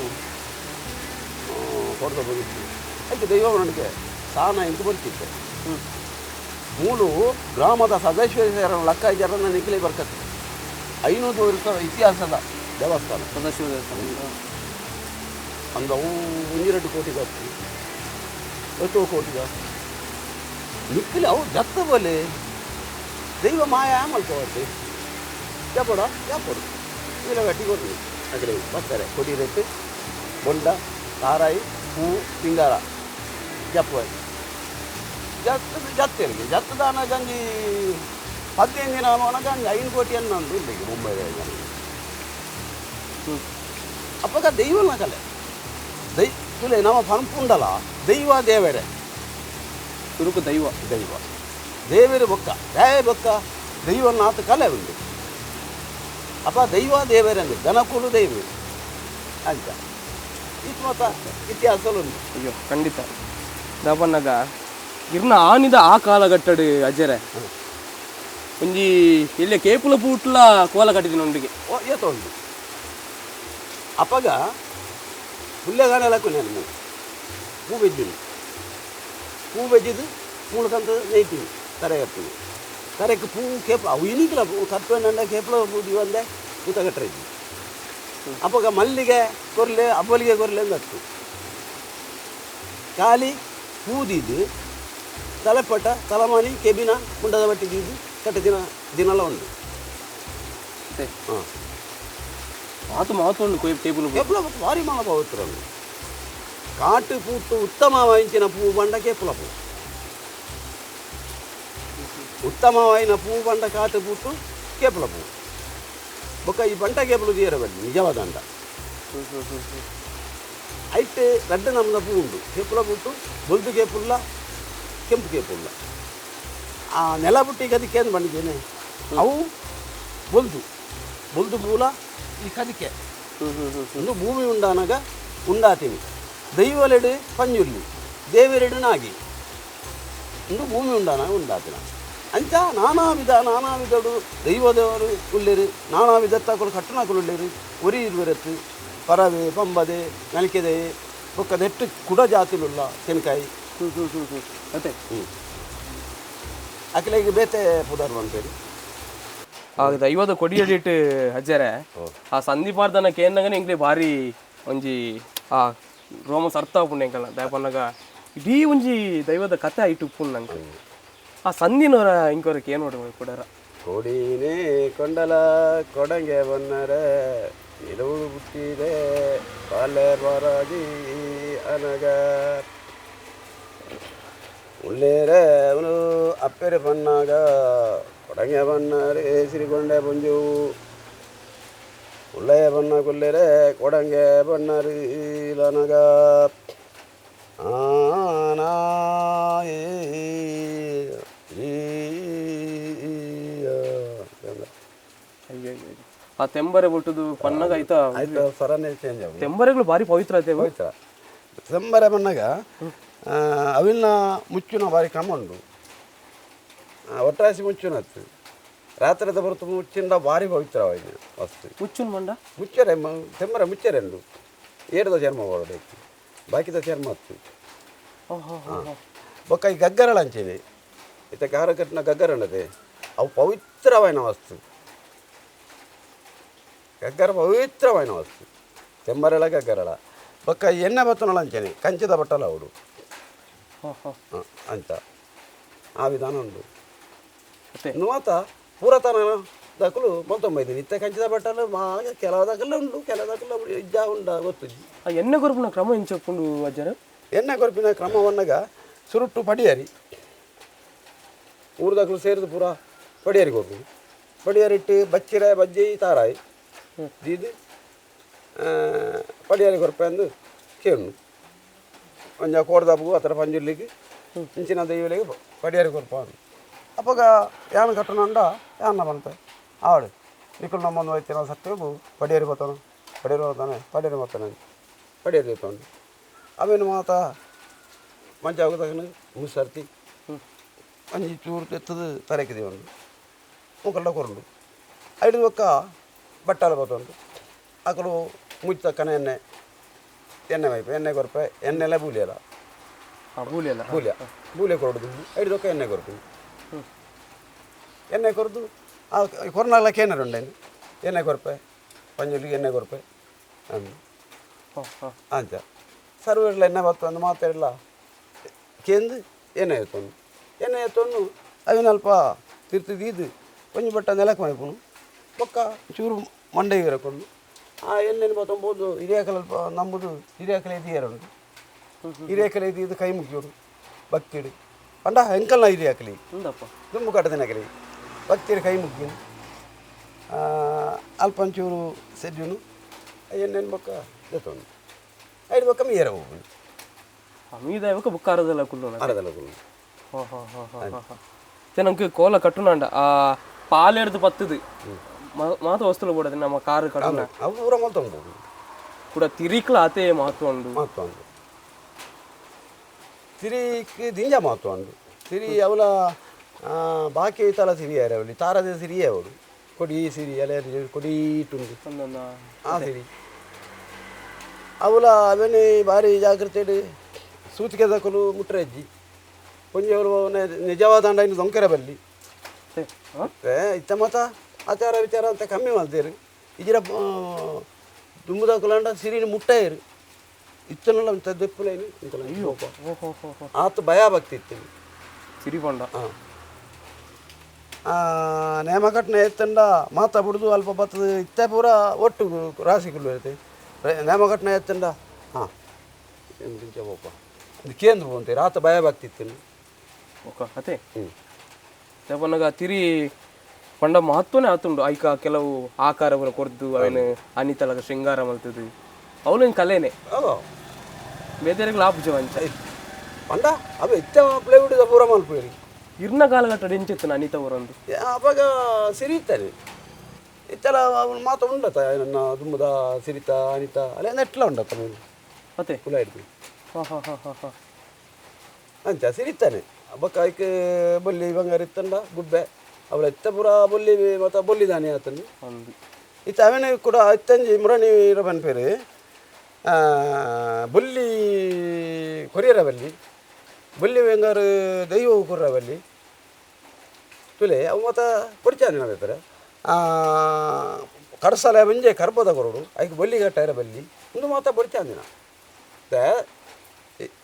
ಕೊಡ್ದು ಬಂದಿತ್ತು ಆಯ್ತು ದೈವ ನನಗೆ ಸಾವನ ಇಂದು ಬರ್ತಿತ್ತು ಮೂಲು ಗ್ರಾಮದ ಸದಾಶಿವ ಲೆಕ್ಕ ಜರನ್ನ ನಿಖಿಲೆ ಬರ್ಕತ್ತೆ 500 ವರ್ಷ ಇತಿಹಾಸದ ದೇವಸ್ಥಾನ ಸದಾಶಿವ ದೇವಸ್ಥಾನ ಅಂದ 1-2 ಕೋಟಿಗೆ ಎಷ್ಟು ಕೋಟಿಗ ನಿಖಿಲೆ ಅವು ಜತ್ತ ಬಲೆ ದೈವ ಮಾಯ ಮಲ್ಕೋತ್ತೆ ಯಾಪಡ ಯಾಪಡು ಇಲ್ಲ ಗಟ್ಟಿ ಕೊಟ್ಟು ಆ ಕಡೆ ಬರ್ತಾರೆ ಕೊಡಿ ರೇಟ್ ಬೊಂಡ ತಾರಾಯಿ ಹೂ ಸಿಂಗಾರ ಜಪ್ಪ ಜತ್ತರಿಗೆ ಜತ್ತದಾನ ಗಂಜಿ 15 ದಿನ ಗಂಜಿ 5 ಕೋಟಿ ಅನ್ನೊಂದು ಇಲ್ಲ ಈಗ ಮುಂಬೈದಾಗ ಅಪ್ಪಗ ದೈವನ ಕಲೆ ತುಲೆ ನಮ್ಮ ಪಂಪುಂಡಲ ದೈವ ದೇವರೇ ತುರುಕು ದೈವ ದೈವ ದೇವರು ಬೊಕ್ಕ ಬೊಕ್ಕ ದೈವನಾಥ ಕಲೆ ಉಂಟು ಅಪ್ಪ ದೈವ ದೇವರೇ ಅಂದ್ರೆ ದನಕುಲು ದೈವ ಅಂತ ಇದು ಮತ ಇತಿಹಾಸಲು ಉಂಟು ಅಯ್ಯೋ ಖಂಡಿತ ದಾಪನ್ನಾಗ ಇರ್ನ ಆನಿದ ಆ ಕಾಲಘಟ್ಟಡು ಅಜ್ಜರೆ ಒಂಜಿ ಇಲ್ಲೇ ಕೇಪುಲ ಪೂಟ್ಲ ಕೋಲ ಕಟ್ಟಿದ್ದೀನಿ ಒಂದಿಗೆ ಏತ ಉಂಟು ಅಪ್ಪಗ ಹುಲ್ಲೆಗಾನೆಲಕ್ಕೂ ನಾನು ಹೂ ಬೆಜ್ಜಿನಿ ಹೂ ಬೆಜ್ಜಿದು ಮೂಳಕಂತ ನೈತೀನಿ ತರೆ ಕಟ್ತೀನಿ ತರೆಗೆ ಪೂ ಕೇಪ್ಲ ಅವು ಇನಿಕ್ಲ ಕಪ್ಪೆಣ್ಣ ಕೇಪ್ಲ ಬೂದಿ ಒಂದೇ ಊತ ಕಟ್ಟರಿದ್ವಿ ಅಪ್ಪಗ ಮಲ್ಲಿಗೆ ಕೊರ್ಲೆ ಅಬ್ಬಲಿಗೆ ಕೊರ್ಲೆ ಅಂದತ್ತು ಖಾಲಿ ಹೂದಿದ್ದು ತಲೆಪಟ ತಲಮಾನಿ ಕೆಬಿನ ಮುಂಡದ ಬಟ್ಟಿದ್ದು ಕಟ್ಟ ದಿನಲ್ಲ ಉಂಟು ಹಾಂ ಮಾತು ಟೇಬಲ್ ಕೇಪುಲ ಭಾರಿ ಮಾಲ ಪವಿತ್ರ ಕಾಟು ಪೂಟ್ಟು ಉತ್ತಮ ವಾయించిన పువ్వు బండ కేపుల పువ్వు ఉత్తమమైన పువ్వు బండ కాటు పుట్టు కేపుల పువ్వు ఒక ఈ బంట కేపులు తీయరబడి నిజవాద అంట అయితే రెడ్డ నమ్మద పువ్వు ఉండు కేపుల పుట్టు బొల్దు కేపుల్ల ಕೆಂಪು ಕೇಪುಲ್ಲ ಆ ನೆಲ ಬುಟ್ಟಿ ಕದಿಕೆ ಬಂದಿದ್ದೇನೆ ಅವು ಬೊಲ್ದು ಪೂಲ ಈ ಕದಿಕೆ ಒಂದು ಭೂಮಿ ಉಂಡಾನಾಗ ಉಂಡಾತೀನಿ ದೈವಲೆಡು ಪಂಜುರ್ಲಿ ದೇವರೆಡು ನಾಗಿ ಒಂದು ಭೂಮಿ ಉಂಡಾನಾಗ ಉಂಡಾತಿನ ಅಂಚ ನಾನಾ ವಿಧಡು ದೈವದೇವರು ಉಳ್ಳೇರು ನಾನಾ ವಿಧತ್ತಾಕಲು ಕಟ್ಟಣಕಲು ಉಳ್ಳೇರು ಒರಿ ಇರುವರತ್ತು ಪರವೆ ಪಂಬದೆ ನಲಿಕೆದೆ ಒಕ್ಕ ನೆಟ್ಟು ಕುಡ ಜಾತಿಲುಲ್ಲ ತೆನಕಾಯಿ ಮತ್ತೆ ಅಕ್ಲೆಗೆ ಬೇತೆ ಪುದರ್ ಅಂತೇಳಿ ಆ ದೈವದ ಕೊಡಿಯಡಿಟ್ಟು ಅಜ್ಜರೆ ಆ ಸಂದೀಪಾರ್ಧನ ಕೇಂದ್ರಗನೆ ಇಂಗ್ಲಿ ಭಾರಿ ಒಂಜಿ ಆ ರೋಮಸ್ ಅರ್ಥ ಪುಣ್ಯಂಕಲ್ಲ ದಯಪನ್ನಾಗ ಇಡೀ ಒಂಜಿ ದೈವದ ಕಥೆ ಆಯ್ತು ಉಪ್ಪು ನಂಗೆ ಆ ಸಂದಿನವರ ಇಂಕೋರಕ್ಕೆ ಏನು ನೋಡಿ ಕೊಡಾರ ಕೊಡಿನೇ ಕೊಂಡಲ ಕೊಡಂಗೆ ಬನ್ನರೆ ನಿಲುವು ಬುಟ್ಟಿದೆ ಪಾಲೆ ಬರಾಜಿ ಅನಗ ಉಳ್ಳೇರೆ ಅವನು ಅಪ್ಪೆರೆ ಬನ್ನಾಗ ಕೊಡಂಗೆ ಬನ್ನರೆ ಸಿರಿಗೊಂಡೆ ಬಂಜು ಉಳ್ಳೆಯ ಬಣ್ಣ ಕೊಲ್ಲೆರೆ ಕೊಡಂಗೆ ಬನ್ನರಿ ಲನಗ ಆ ತೆಂಬರೆ ಬಿಟ್ಟದು ಪನ್ನಗ ಆಯ್ತಾ ಆಯ್ತು ಸರನೇ ಚೇಂಜ್ ಆಗ ತೆಂಬರೆಗಳು ಭಾರಿ ಪವಿತ್ರ ಐತೆ ಪವಿತ್ರ ತೆಂಬರೆ ಬಣ್ಣಗ ಅವಿನ ಮುಚ್ಚುನ ಭಾರಿ ಕ್ರಮ ಉಂಟು ಒಟ್ಟಾಸಿ ಮುಚ್ಚುನತ್ತು ರಾತ್ರಿ ಬರುತ್ತ ಮುಚ್ಚಿಂದ ಭಾರಿ ಪವಿತ್ರವಾಯಿನ ವಸ್ತು ಮುಚ್ಚುನ್ ಮಂಡ ಮುಚ್ಚರೆ ತೆಂಬರೆ ಮುಚ್ಚರೆಂಡು ಏಡದ ಚರ್ಮ ಹೊರಬೇಕು ಬಾಕಿದ ಚರ್ಮ ಹತ್ತು ಬೊಕ್ಕ ಈ ಗಗ್ಗರಳ ಅಂಚೇನೆ ಇತ್ತ ಕಾರ ಕಟ್ಟಿನ ಗಗ್ಗರಣ್ಣದೆ ಅವು ಪವಿತ್ರವಾಯಿನ ವಸ್ತು ಗಗ್ಗರ ಪವಿತ್ರವಾಯಿನ ವಸ್ತು ತೆಂಬರೆಳ ಗಗ್ಗರಳ ಬೊಕ್ಕ ಎಣ್ಣೆ ಬತ್ತನಳ ಅಂಚೇನೆ ಕಂಚದ ಬಟ್ಟಲ ಅವಡು ಅಂತ ಆ ವಿಧಾನ ಉಂಟು నువ్వాత ಪುರಾತನ ದಕ್ಕಲು ಮೊತ್ತೊಂಬೈದು ಇತ್ತ ಕಂಚಿದ ಬಟ್ಟಲು ಮಾಗ ಕೆಲವು ದಕ್ಕಲ್ಲ ಉಂಡು ಕೆಲವು ದಕ್ಕಲ್ಲ ಇಜ್ಜ ಉಂಡ ಗೊತ್ತಿದ್ದಿ ಆ ಎಣ್ಣೆ ಕೊರಪಿನ ಕ್ರಮ ಏನು చెప్పుడు ಅಜ್ಜರ ಎಣ್ಣೆ ಕೊರಪಿನ ಕ್ರಮವನ್ನಾಗ ಸುರುಟ್ಟು ಪಡಿಯಾರಿ ಊರು ದಕ್ಕಲು ಸೇರಿದು ಪೂರ ಪಡಿಯಾರಿ ಕೊರ್ಪು ಪಡಿಯಾರಿಟ್ಟು ಬಚ್ಚಿರಾಯ ಬಜ್ಜಿ ತಾರಾಯಿ ದೀದು ಪಡಿಯಾರಿ ಕೊರಪೆ ಅಂದು ಕೇಳು ಒಂಜ ಕೋಡ್ದಬ್ಬು ಆ ಥರ ಪಂಜುರ್ಲಿಕ್ಕೆ ಇಂಚಿನ ದೈವಲಿಗೆ ಪಡಿಯಾರಿ ಕೊರಪ ಅಪ್ಪಾಗ ಯಾನ ಕಟ್ಟನಂಡ ಯಾನ ಬಂತ ಆವಡು ನಿಕ್ಕಲು ನಮ್ಮೊಂದು ಹೋಯ್ತು ನಾವು ಸತ್ತೇವು ಪಡಿಯಾರಿ ಬರ್ತಾನೆ ಪಡಿಯಾರಿ ಬರ್ತಾನೆ ಪಡಿಯಾರಿ ಇರ್ತಾನೆ ಅವೇನು ಮಾತ ಮಂಚ ಆಗೋದಾಗ ಮುಸರ್ತಿ ಅಂಜಿ ಚೂರು ಎತ್ತದು ತರಕಿದೀವಿ ಒಂದು ಮುಕ್ಕಲ್ಡ ಕೊರಂಡು ಐದು ಒಕ್ಕ ಬಟ್ಟಾಲ ಬರ್ತಂಡು ಅಕಲು ಮುಚ್ಚಕ್ಕನ ಎಣ್ಣೆ ವೈಪು ಎಣ್ಣೆ ಕೊರಪೆ ಎಣ್ಣೆಲ್ಲ ಬೂಲಿಯಲ್ಲ ಬೂಲೆ ಕೊರಡು ಐದು ಒಕ್ಕ ಎಣ್ಣೆ ಕೊರಪು ಎಣ್ಣೆ ಕೊರದು ಆ ಕೊರನಾಲ ಕೇನರು ಉಂಡೇನು ಎಣ್ಣೆ ಕೊರಪೆ ಪಂಜುಲಿಗೆ ಎಣ್ಣೆ ಕೊರಪೆ ಅಂಚ ಸರ್ವೆಲ್ಲ ಎಣ್ಣೆ ಬತ್ತು ಅಂದು ಮಾತಾಡಿಲ್ಲ ಕೇಂದು ಎಣ್ಣೆ ಎತ್ತೊಂದು ಅವಿನಲ್ಪ ತಿರ್ತಿದ್ದು ಕೊಂಚ ಬಟ್ಟ ನೆಲಕ್ಕೆ ಮೈಪುನು ಪಕ್ಕ ಚೂರು ಮಂಡೆಗೆ ಇರಕೊಂಡು ಆ ಎಣ್ಣೆನ ಬತ್ತೊಂಬೋದು ಹಿರಿಯಾಕಲ್ಪ ನಂಬುದು ಹಿರಿಯಾಕಲೆ ಇದು ಎರಡು ಹಿರಿಯಾಕಲೆ ಇದು ಕೈ ಮುಗಿಯೋಡು ಭಕ್ತಿಡು ಪಂಡ ಹೆಂಕಲ್ನ ಹಿರಿಯಾಕಲಿ ತುಂಬ ಕಟ್ಟದಿನಕಲಿ ಭಕ್ತಿಡು ಕೈ ಮುಗ್ಗಿನು ಅಲ್ಪ ಒಂಚೂರು ಸೆಜ್ಜುನು ಎಣ್ಣೆನ ಬೊಕ್ಕ ಎತ್ತೊಂದು ಐದು ಬೊಕ್ಕ ಮೀರ ಹೋಗುದು మీద బుక్ అరదల కుళ్ళు అరదల కుళ్ళు நமக்கு கோலை கட்டுனாண்ட பாலெடுத்து பத்துது மாத்த ವಸ್ತುలు ಕೂಡ ನಮ್ಮ ಕಾರು ಕಟ್ಟುನ ಅವರ ಮಾತ ಉಂಟು ಕೂಡ ತಿರಿಕ್ಲ ಆತೆ ಮಾತು ಉಂಟು ತಿರಿಕ್ ದಿಂಜ ಮಾತು ಉಂಟು ತಿರಿ ಅವಳ ಬಾಕಿ ತಲ ಸಿರಿಯಾರ ಅವಳಿ ತಾರದ ಸಿರಿಯೇ ಅವಳು ಕೊಡಿ ಸಿರಿ ಎಲೆ ಕೊಡಿ ಇಟ್ಟುಂಡು ಆ ಸಿರಿ ಅವಳ ಅವನೇ ಭಾರಿ ಜಾಗ್ರತೆ ಸೂಚಿಕೆ ದಕ್ಕಲು ಮುಟ್ರಜ್ಜಿ ಕೊಂಚವರು ನಿಜವಾದ ಇನ್ನು ದೊಂಕೆರ ಬಲ್ಲಿ ಇತ್ತ ಮತ ಆಚಾರ ವಿಚಾರ ಅಂತ ಕಮ್ಮಿ ಮಾಡ್ತೀರಿ ಇಜಿರ ದುಮ್ಮದಕ್ಕಲಂಡ ಸಿರಿನ ಮುಟ್ಟಾಯಿರು ಇತ್ತನಲ್ಲ ಇಂಥ ದೆಪ್ಪಲೇನು ಆತು ಭಯ ಭಕ್ತಿ ಇತ್ತು ಸಿರಿಕೊಂಡ ನೇಮಕಟ್ನ ಎತ್ತಂಡ ಮಾತಾಬಿಡ್ದು ಅಲ್ಪ ಬತ್ತದ ಇತ್ತ ಪೂರ ಒಟ್ಟು ರಾಶಿಗಳು ಇರುತ್ತೆ ನೇಮಕಟ್ನ ಎತ್ತಂಡ ಹಾಂ ಎಂತ ಹೋಪ ಅದು ಕೇಂದ್ರ ಅಂತೆ ರಾತ ಭಯ ಭಕ್ತಿತ್ತು ಅದೇ ಪನ್ನಗ ತಿರಿ ಪಂಡ ಮಹತ್ವನೇ ಆತುಂಡು ಐಕ ಕೆಲವು ಆಕಾರವನ್ನು ಕೊರ್ದು ಅವನು ಅನಿತಲಗ ಶೃಂಗಾರ ಮಲ್ತದು ಅವಳು ಕಲೆನೇ ಬೇದರಿಗೆ ಲಾಭ ಅಂಚ ಪಂಡ ಅವ ಇತ್ತ ಪ್ಲೇವುಡ್ ಪೂರ ಮಲ್ಪೇರಿ ಇರ್ನ ಕಾಲಘಟ್ಟ ಎಂಚಿತ್ತು ಅನಿತ ಅವರೊಂದು ಅವಾಗ ಸಿರಿತಾನೆ ಇತ್ತೆಲ್ಲ ಅವನು ಮಾತು ಉಂಡತ ನನ್ನ ದುಮ್ಮದ ಸಿರಿತ ಅನಿತ ಅಲ್ಲೇ ನೆಟ್ಲ ಉಂಡತ್ತ ಮತ್ತೆ ಕುಲ ಹಿಡ್ದು ಅಂಚ ಸಿರಿತಾನೆ ಬೊಕ್ಕ ಐಕೆ ಬೊಲ್ಲಿ ಬಂಗಾರ ಇತ್ತಂಡ ಗುಬ್ಬೆ ಅವಳ ಎತ್ತ ಪೂರ ಬೊಲ್ಲಿ ಮತ್ತು ಬೊಲ್ಲಿದಾನೆ ಆತನು ಇತ್ತ ಅವನೇ ಕೂಡ ಇತ್ತಂಜಿ ಮುರಣಿ ಇರಬನ್ ಪೇರು ಬೊಲ್ಲಿ ಕೊರಿಯರ ಬಲ್ಲಿ ಬೊಲ್ಲಿ ಬಂಗಾರ ದೈವ ಕೊರ್ರ ಬಲ್ಲಿ ತುಲೆ ಅವು ಮತ್ತು పొడిచాను ನಾವು ಇರ್ತಾರೆ ಕಡಸಲ ಮುಂಜೆ ಕರ್ಬೋದ ಕೊರಡು ಐಕೆ ಬೊಲ್ಲಿ ಗಟ್ಟಾರ ಬಲ್ಲಿ ಒಂದು ಮಾತ పొడిచాను ಮತ್ತೆ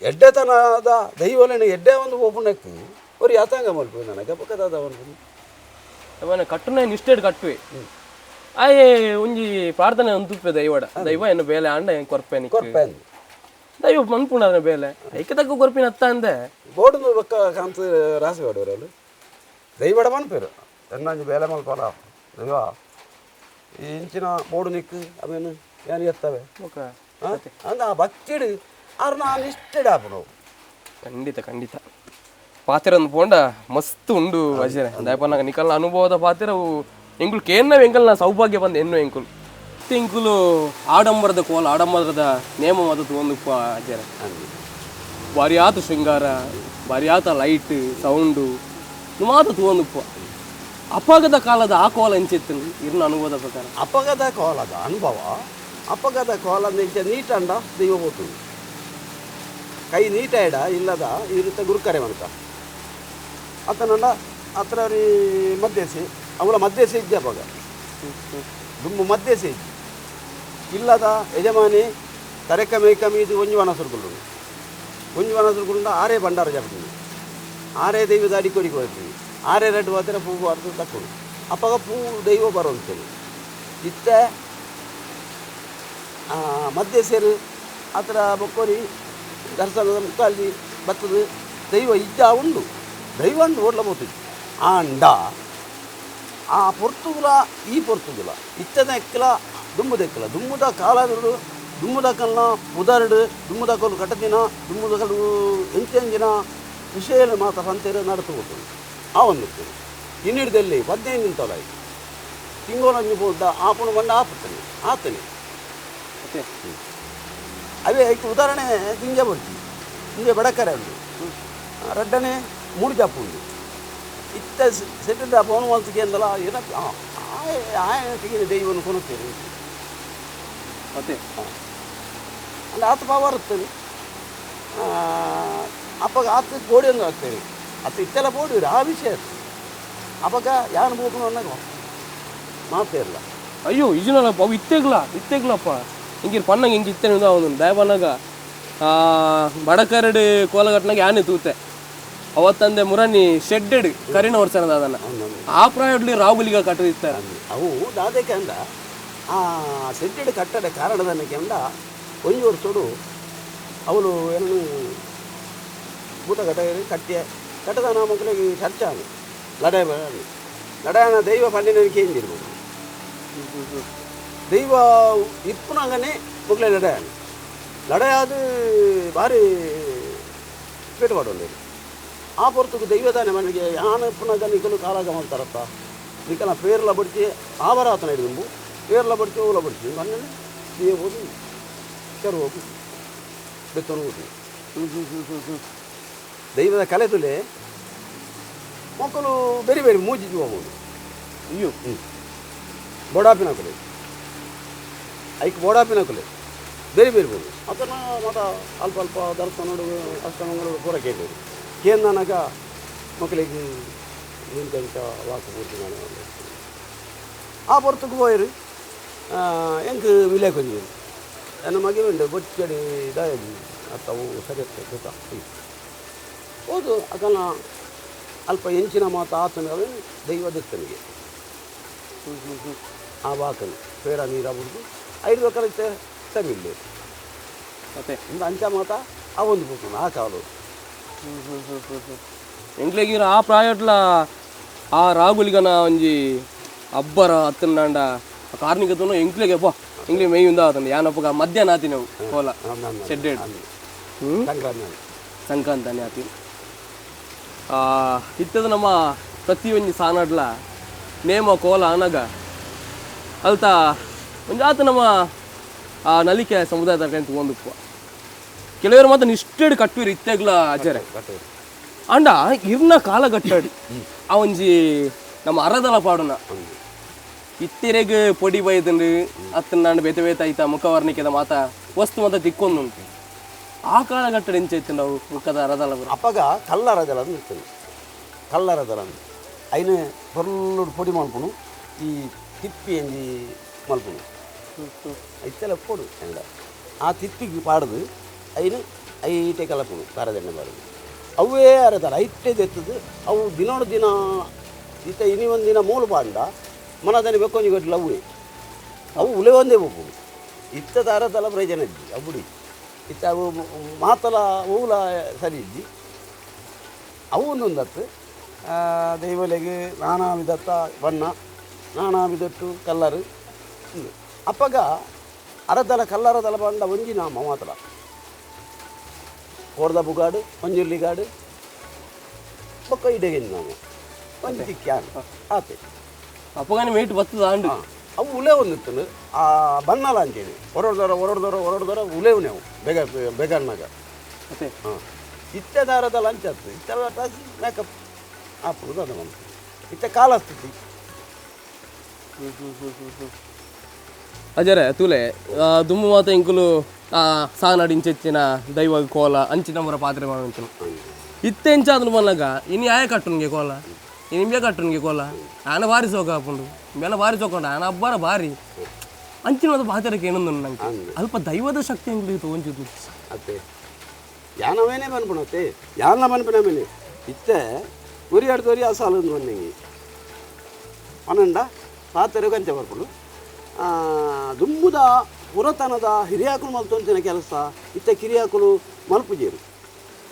ಎಡ್ಡೆತನದ ದೈವಲನೆ ಎಡ್ಡೆ ಒಂದು ಓಪನಕ್ಕೆ ಅವ್ರು ಯಾತಂಗ ಮಲ್ಪು ನನಗೆ ಪಕ್ಕದಾದ ಒಂದು ಕಟ್ಟುನ ನಿಷ್ಠೆಡ್ ಕಟ್ಟುವೆ ಆಯೇ ಒಂಜಿ ಪ್ರಾರ್ಥನೆ ಅಂತುಪ್ಪೆ ದೈವಡ ದೈವ ಏನು ಬೇಲೆ ಅಂಡ ಏನು ಕೊರ್ಪೆನಿ ಕೊರ್ಪೆನ್ ದೈವ ಮನ್ಪುಂಡ ಬೇಲೆ ಐಕೆ ತಕ್ಕ ಕೊರ್ಪಿನ ಅತ್ತ ಅಂದೆ ಬೋರ್ಡು ಬಕ್ಕ ಕಾಂತ ರಾಸಿ ಹೊಡೋರು ದೈವಡ ಮನ್ಪೇರು ಎನ್ನಂಜು ಬೇಲೆ ಮಲ್ಪಲ್ಲ ದೈವ ಈ ಇಂಚಿನ ಬೋರ್ಡು ನಿಕ್ಕು ಅವೇನು ಏನು ಎತ್ತವೆ ಅಂದ ಆ ಭಕ್ತಿಡು ಆರು ನಾನು ಇಷ್ಟೇ ನಾವು ಖಂಡಿತ ಪಾತ್ರ ಒಂದು ಪೋಂಡ ಮಸ್ತ್ ಉಂಡು ಅಜರೆ ದಯಪನ್ನಾಗ ನಿಕಲ್ನ ಅನುಭವದ ಪಾತ್ರ ಎಂಕುಲು ಕೇನ್ನ ಎಂಕಲ್ನ ಸೌಭಾಗ್ಯ ಬಂದ ಎನ್ನು ಎಂಕುಲು ಎಂಕುಲು ಆಡಂಬರದ ಕೋಲ ಆಡಂಬರದ ನೇಮ ಮದತ್ತು ಒಂದು ಅಜರೆ ಭಾರಿ ಆತು ಶೃಂಗಾರ ಭಾರಿ ಆತ ಲೈಟ್ ಸೌಂಡು ಮಾತ ತೂಂದುಪ್ಪ ಅಪಘಾತ ಕಾಲದ ಆ ಕೋಲ ಎಂಚಿತ್ತು ಇರ್ನ ಅನುಭವದ ಪ್ರಕಾರ ಅಪಘಾತ ಕೋಲದ ಅನುಭವ ಅಪಘಾತ ಕೋಲ ನೀಟಂಡ ದೈವ ಹೋಗ್ತದೆ ಕೈ ನೀಟಾಯ್ಡ ಇಲ್ಲದ ಇರುತ್ತೆ ಗುರುಕರೆ ಮನಕ ಅತನಂಡ ಹತ್ರ ಮಧ್ಯಸಿ ಅವಳ ಮಧ್ಯಸಿ ಇದ್ದೆ ಅವಾಗ ದುಮ್ಮು ಮಧ್ಯಸಿ ಇಲ್ಲದ ಯಜಮಾನಿ ತರೆಕ ಮೇಕಮಿ ಇದು ಒಂಜುವನ ಸುರುಗುಂಡ ಆರೇ ಭಂಡಾರ ಜಾಪಿ ಆರೇ ದೈವದ ಅಡಿಕೊಡಿಗೆ ಹೋಗ್ತೀವಿ ಆರೇರೆಡ್ಡು ಹೋದರೆ ಪೂ ಅರ್ಧ ತಕ್ಕೊಂಡು ಅಪ್ಪಾಗ ಪೂ ದೈವ ಬರುವಂತೇಳಿ ಇತ್ತ ಮಧ್ಯೆ ಸೇರು ಆ ಥರ ಬೊಕ್ಕೋರಿ ದರ್ಶನದ ಮುಖಾಲಿ ಬರ್ತದೆ ದೈವ ಇದ್ದ ಉಂಡು ದೈವ ಉಂಡು ಓಡ್ಲಬೋತಿತ್ತು ಆ ಅಂಡ ಆ ಪೊರ್ತುಗುಲ ಈ ಪೊರ್ತುಗುಲ ಇತ್ತದ ಎಕ್ಕಲ ದುಮ್ಮುದೆಕ್ಕಲ ದುಮ್ಮುದ ಕಾಲಗಳು ದುಮ್ಮುದಕ್ಕಲ್ನ ಮುದರಡು ದುಮ್ಮುದಕ್ಕಲು ಕಟ್ಟದಿನ ದುಮ್ಮುದಕ್ಕಲು ಎಂಚಿನ ವಿಷಯ ಮಾತ ಸಂತೇರು ನಡೆಸಬಹುದು ಆ ಒಂದು ಇನ್ನಿಡ್ದಲ್ಲಿ 15 ನಿಂತಲಾಯಿ ತಿಂಗೋಲಂಜು ಬೋದ ಆಪಣ ಬಂಡ ಆಪುತ್ತಾನೆ ಆತನೆ ಅವೇ ಐದು ಉದಾಹರಣೆ ಹಿಂಗೆ ಬರ್ತೀವಿ ಹಿಂಗೆ ಬಡಕರೆ ಉಂಟು ರಡ್ಡನೆ ಮೂಡು ಜಾಪು ಉಂಟು ಇತ್ತ ಸೆಟ್ಟಿದ ಪವನ ಮಲ್ಸಿಗೆ ಅಂದಲ್ಲ ಏನಕ್ಕೆ ಆಯತಿಗೆ ದೈವವನ್ನು ಕೊನುತ್ತೇನೆ ಮತ್ತೆ ಅಲ್ಲಿ ಆತ ಪಾವ ಇರ್ತದೆ ಅಪ್ಪಾಗ ಆತ ಗೋಡಿಯನ್ನು ಹಾಕ್ತೇವೆ ಆತ ಇತ್ತೆಲ್ಲ ಬೋಡಿವ್ರಿ ಆ ವಿಷಯ ಅಪ್ಪಾಗ ಯಾನು ಬೋಕು ಅನ್ನೋ ಮಾತೇ ಇಲ್ಲ ಅಯ್ಯೋ ಇಜನಲ್ಲಪ್ಪ ಅವು ಇತ್ತೆಗ್ಲಪ್ಪ ಹಿಂಗೆ ಪನ್ನಂಗೆ ಹಿಂಗೆ ಇತ್ತೇನೆ ಅವನು ದಯಬನ್ನಾಗ ಬಡಕರಡು ಕೋಲಗಟ್ನಾಗ ಯಾನೆ ತೂತೆ ಅವತ್ತಂದೆ ಮುರನಿ ಶೆಡ್ಡೆಡ್ ಕರಿನ ವರ್ಷನದ ಅದನ್ನು ಆ ಪ್ರಾಯಡ್ಲಿ ರಾಹುಲಿಗ ಕಟ್ಟದಿರ್ತಾರೆ ಅವು ದಾದಕ್ಕೆ ಅಂದ ಆ ಶೆಡ್ಡೆಡ್ ಕಟ್ಟಡ ಕಾರಣದನ್ನಕ್ಕೆ ಅಂದ ಒಂದು ವರ್ಷೋಡು ಅವಳು ಏನು ಭೂತ ಕಟ್ಟಿಯ ಕಟ್ಟದ ಮಕ್ಕಳಿಗೆ ಚರ್ಚಾನು ಲಡಾಯನ ದೈವ ಪಂಡಿನಕ್ಕೆ ಏನಿರ್ಬೋದು ದೈವ ಇಪ್ಪುನಾಗನೇ ಮಕ್ಕಳೇ ಲಡಾಯದು ಭಾರಿ ಪೇಟು ಮಾಡೋದು ಆ ಹೊರತು ದೈವದಾನೆ ಮನೆಗೆ ಯಾನ ಇಪ್ಪುನಾಗ ನಿಕಲು ಕಾಲಾಗ ಮಾಡ್ತಾರಪ್ಪ ನಿಕಲ ಪೇರ್ಲ ಬಡ್ತಿ ಆವರಾತನ ಹಿಡಿದು ಪೇರ್ಲ ಬಡ್ತಿ ಓಲ ಬಡ್ತಿ ಮಣ್ಣಲ್ಲಿ ನೀರು ಹೋಗಿ ಕೆರು ಹೋಗಿ ಬೆತ್ತರು ಹೋಗಿ ದೈವದ ಕಲೆತುಲೆ ಮಕ್ಕಳು ಬೇರೆ ಬೇರೆ ಮೂಜಿಗೆ ಹೋಗ್ಬೋದು ಅಯ್ಯೋ ಬೋಡಾಪಿನ ಕೊಲೆ ಐಕ್ ಬೋಡಾಪಿನ ಕೊಲೆ ಬೇರೆ ಬೇರೆ ಬೋದು ಅದನ್ನು ಮತ್ತು ಅಲ್ಪ ಅಲ್ಪ ದರ್ಶನಗಳು ಅಷ್ಟಮಗಳು ಪೂರ ಕೇಳಿದ್ರು ಕೇಂದ್ರನಾಗ ಮಕ್ಕಳಿಗೆ ನಿಂತ ವಾಕಪೂರ್ತಿ ನಾನು ಆ ಹೊರತಕ್ಕೆ ಹೋಯ್ರಿ ಹೆಂಗೆ ವಿಲೇಖ ಬಂದಿವಿ ನನ್ನ ಮಗೆ ಉಂಟು ಬೊಚ್ಚಡಿ ಇದಾಗಿ ಅತ್ತವು ಸರಿಯತ್ತೆ ಗೊತ್ತಾ ಹೌದು ಅದನ್ನ ಅಲ್ಪ ಹೆಂಚಿನ ಮಾತು ಆತನ ದೈವದತ್ತನಿಗೆ ಆ ವಾಕನು ಪೇರ ನೀರಾಗ್ಬಿಡ್ದು 5 ಕಲಿತೆ ಸರಿಯಿಲ್ಲ ಮತ್ತೆ ಒಂದು ಅಂಚ ಮಾತ ಆ ಒಂದು ಬುಕ್ಕು ಆ ಕಾಲು ಎಂಗ್ಲೆಗಿರ ಆ ಪ್ರಾಯಟ್ಲ ಆ ರಾಗುಲಿಗನ ಒಂಜಿ ಅಬ್ಬರ ಅತ್ತನಾಂಡ ಕಾರ್ನಿಕತನು ಎಂಕ್ಲೆಗೆ ಬಾ ಇಂಗ್ಲಿ ಮೇಯ್ ಉಂದ ಆತಂದು ಯಾನಪ್ಪಗ ಮಧ್ಯಾಹ್ನ ಆತಿ ನಾವು ಕೋಲ ಶೆಡ್ಡೆಡ್ ಸಂಕ್ರಾಂತಿ ಆತಿ ಇತ್ತದ ನಮ್ಮ ಪ್ರತಿಯೊಂದು ಸಾನಾಡ್ಲ ನೇಮ ಕೋಲ ಅನಗ ಅಲ್ತ ಒಂದು ಆತ ನಮ್ಮ ನಲಿಕೆ ಸಮುದಾಯದ ಅಂತ ಒಂದಪ್ಪ ಕೆಲವರು ಮಾತ್ರ ನಿಷ್ಠೆಡ್ ಕಟ್ವಿರು ಇತ್ತೆಗ್ಲ ಅಜ್ಜರೆ ಅಂಡ ಇರ್ನ ಕಾಲ ಕಟ್ಟಾಡಿ ಆ ಒಂಜಿ ನಮ್ಮ ಅರದಲ ಪಾಡುನ ಇತ್ತಿರೆಗ್ ಪೊಡಿ ಬೈದಂಡು ಅತ್ತನಾಂಡ್ ಬೇತ ಬೇತ ಐತ ಮುಖವರ್ಣಿಕೆದ ಮಾತ ವಸ್ತು ಮಾತ ತಿಕ್ಕೊಂದುಂಟು ಆ ಕಾಲ ಕಟ್ಟಡ ಎಂಚೈತೆ ನಾವು ಮುಖದ ಅರದಲ ಅಪ್ಪಗ ಕಲ್ಲರದಲ ಅಂತ ಇರ್ತದೆ ಕಲ್ಲರದಲ ಅಂತ ಐನ ಬರ್ಲು ಪೊಡಿ ಮಲ್ಪುನು ಈ ತಿಪ್ಪಿ ಎಂಜಿ ಮಲ್ಪುನು ಐತೆಲ್ಲ ಪೊಡು ಎಂಡ ಆ ತಿಪ್ಪಿಗೆ ಪಾಡ್ದು ಐನು ಐಟೆ ಕಲಪುನು ಕಾರದೆಣ್ಣೆ ಬಾರದು ಅವೇ ಅರದಲ್ಲ ಐಟೆ ತೆತ್ತದು ಅವು ದಿನೋಡು ದಿನ ಇತ್ತ ಇನಿ ಒಂದು ದಿನ ಮೂಲು ಪಾಂಡ ಮನದಲ್ಲಿ ಬೆಕ್ಕೊಂಜಿ ಗಟ್ಟಲು ಅವೇ ಅವು ಉಲೆ ಒಂದೇ ಬೋಪು ಇತ್ತದ ಅರದಲ್ಲ ಪ್ರಯೋಜನ ಇದ್ದಿ ಅವುಡಿ ಇತ್ತ ಅವು ಮಾತಲ ಹೂಲ ಸರಿ ಇದ್ದಿ ಅವು ಒಂದೊಂದತ್ತು ದೈವಲೆಗೆ ನಾನಾ ವಿಧತ್ತ ಬಣ್ಣ ನಾನಾ ವಿಧಟ್ಟು ಕಲ್ಲರು ಅಪ್ಪಗ ಅರದಲ ಕಲ್ಲರದಲ ಬಂಡ ಒಂಜಿ ನಾಮ ಮಾತ್ರ ಹೊಡೆದ ಬುಗಾಡು ಮಂಜುರ್ಲಿಗಾಡು ಪಕ್ಕ ಇಡೆಗೆಂದು ನಾವು ಒಂದು ತಿಕ್ಕ್ಯಾನ್ ಆತೆ ಅಪ್ಪಗಾನೆ ಮೇಟ್ ಬರ್ತದ ಅಂಡು ಅವು ಉಲೆ ಒಂದಿತ್ತು ಆ ಬನ್ನಲ್ಲ ಅಂತೇಳಿ ಹೊರಡ್ದರ ಉಲೇವು ನಾವು ಬೇಗರ್ನಾಗ ಮತ್ತೆ ಹಾಂ ಇತ್ತೆ ದಾರದಲ್ಲ ಅಂಚತ್ತು ಇತ್ತೆಲ್ಲ ಟಾಸಿ ಮೇಕಪ್ ಹಾಪುದು ಅದು ಬಂತು ಇತ್ತೆ ಕಾಲ ಸ್ಥಿತಿ ಅಜರೆ ತೂಲೆ ದುಮ್ಮು ಮಾತ ಇಂಕುಲು ಸಾನಾಡಿ ಇಂಚೆಚ್ಚಿನ ದೈವ ಕೋಲ ಅಂಚಿನ ಮರ ಪಾತ್ರೆ ಮಾಡುವಂಚು ಇತ್ತೆ ಇಂಚ ಅದನ್ನು ಬಂದಾಗ ಇನ್ನು ಯಾಯ ಕಟ್ಟುನ್ಗೆ ಕೋಲ ನಿಂಬೆ ಕಟ್ಟುನ್ಗೆ ಕೋಲ ಆನ ಭಾರಿ ಸೋಕ ಹಾಕೊಂಡು ಬೆಲ್ಲ ಭಾರಿ ಸೋಕೊಂಡ ಆನ ಹಬ್ಬರ ಭಾರಿ ಅಂಚಿನ ಪಾತ್ರಕ್ಕೆ ಏನೊಂದು ನಂಗೆ ಅಲ್ಪ ದೈವದ ಶಕ್ತಿ ಅಂಗಡಿ ತಗೊಂಚಿದ್ದು ಅತ್ತೆ ಯಾನವೇನೇ ಬಂದ್ಬಿಡತ್ತೆ ಯಾನ ಬಂದ್ಬಿಡ ಮೇಲೆ ಇತ್ತೆ ಒರಿಯಾಡ್ದು ಒರಿ ಆ ಸಾಲ ಒಂದು ಒಂದಂಗಿ ಅನಂಡ ಪಾತ್ರೆ ಕಂಚ ಬರ್ಕೊಂಡು ದುಮ್ಮುದ ಪುರತನದ ಹಿರಿಯಾಕಲು ಮಲ್ತೊಂಚಿನ ಕೆಲಸ ಇತ್ತ ಕಿರಿಯಾಕಲು ಮಲ್ಪುಜೇರು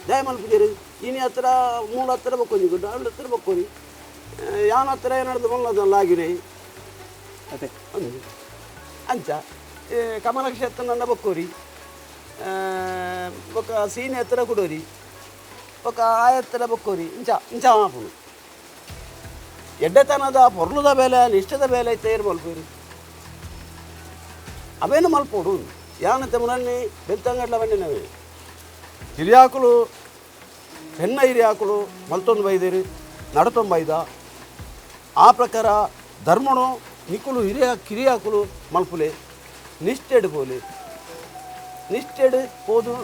ದಯ ಮಲ್ಪುಜೇರು ಇನಿ ಹತ್ರ ಮೂಲ ಹತ್ತಿರ ಬಕ್ಕೊಂಜಿ ಗುಡ್ಡ ಅವಳ ಹತ್ತಿರ ಬಕ್ಕೋರಿ ಯಾನ ಹತ್ತಿರ ಏನಾಡ್ದು ಮೊಲ್ಲದಲ್ಲ ಆಗಿನೇ ಅದೇ ಅಂದು ಅಂಚ ಕಮಲಕ್ಷೇತ್ರ ನನ್ನ ಬಕ್ಕೋರಿ ಬೊಕ್ಕ ಸೀನೆ ಹತ್ತಿರ ಕೊಡೋರಿ ಬೊಕ್ಕ ಆಯ ಹತ್ತಿರ ಬಕ್ಕೋರಿ ಇಂಚ ಇಂಚ ಮಾಪುನು ಎಡ್ಡೆತನದ ಪೊರ್ಲುದ ಬೇಲೆ ನಿಷ್ಠದ ಬೇಲೆ ತೇರು ಮಲ್ಪೋರಿ ಅವೇನು ಮಲ್ಪೋಡು ಯಾನತ್ತೆ ಮುನನ್ನಿ ಬೆಳ್ತಂಗಡ್ಲ ಬಂಡಿನವೇ ಹಿರಿಯಾಕುಲು ಹೆಣ್ಣ ಹಿರಿಯಾಕುಲು ಮಲ್ತೊಂದು ಬೈದಿರಿ ನಡತೊಂದು ಬೈದ ಆ ಪ್ರಕಾರ ಧರ್ಮನು ನಿಕ್ಕುಲು ಕಿರಿಯಾಕುಲು ಮಲ್ಪುಲೆ ನಿಷ್ಠೆಡು ಪೋಲೆ ನಿಷ್ಠೆಡು ಹೋದು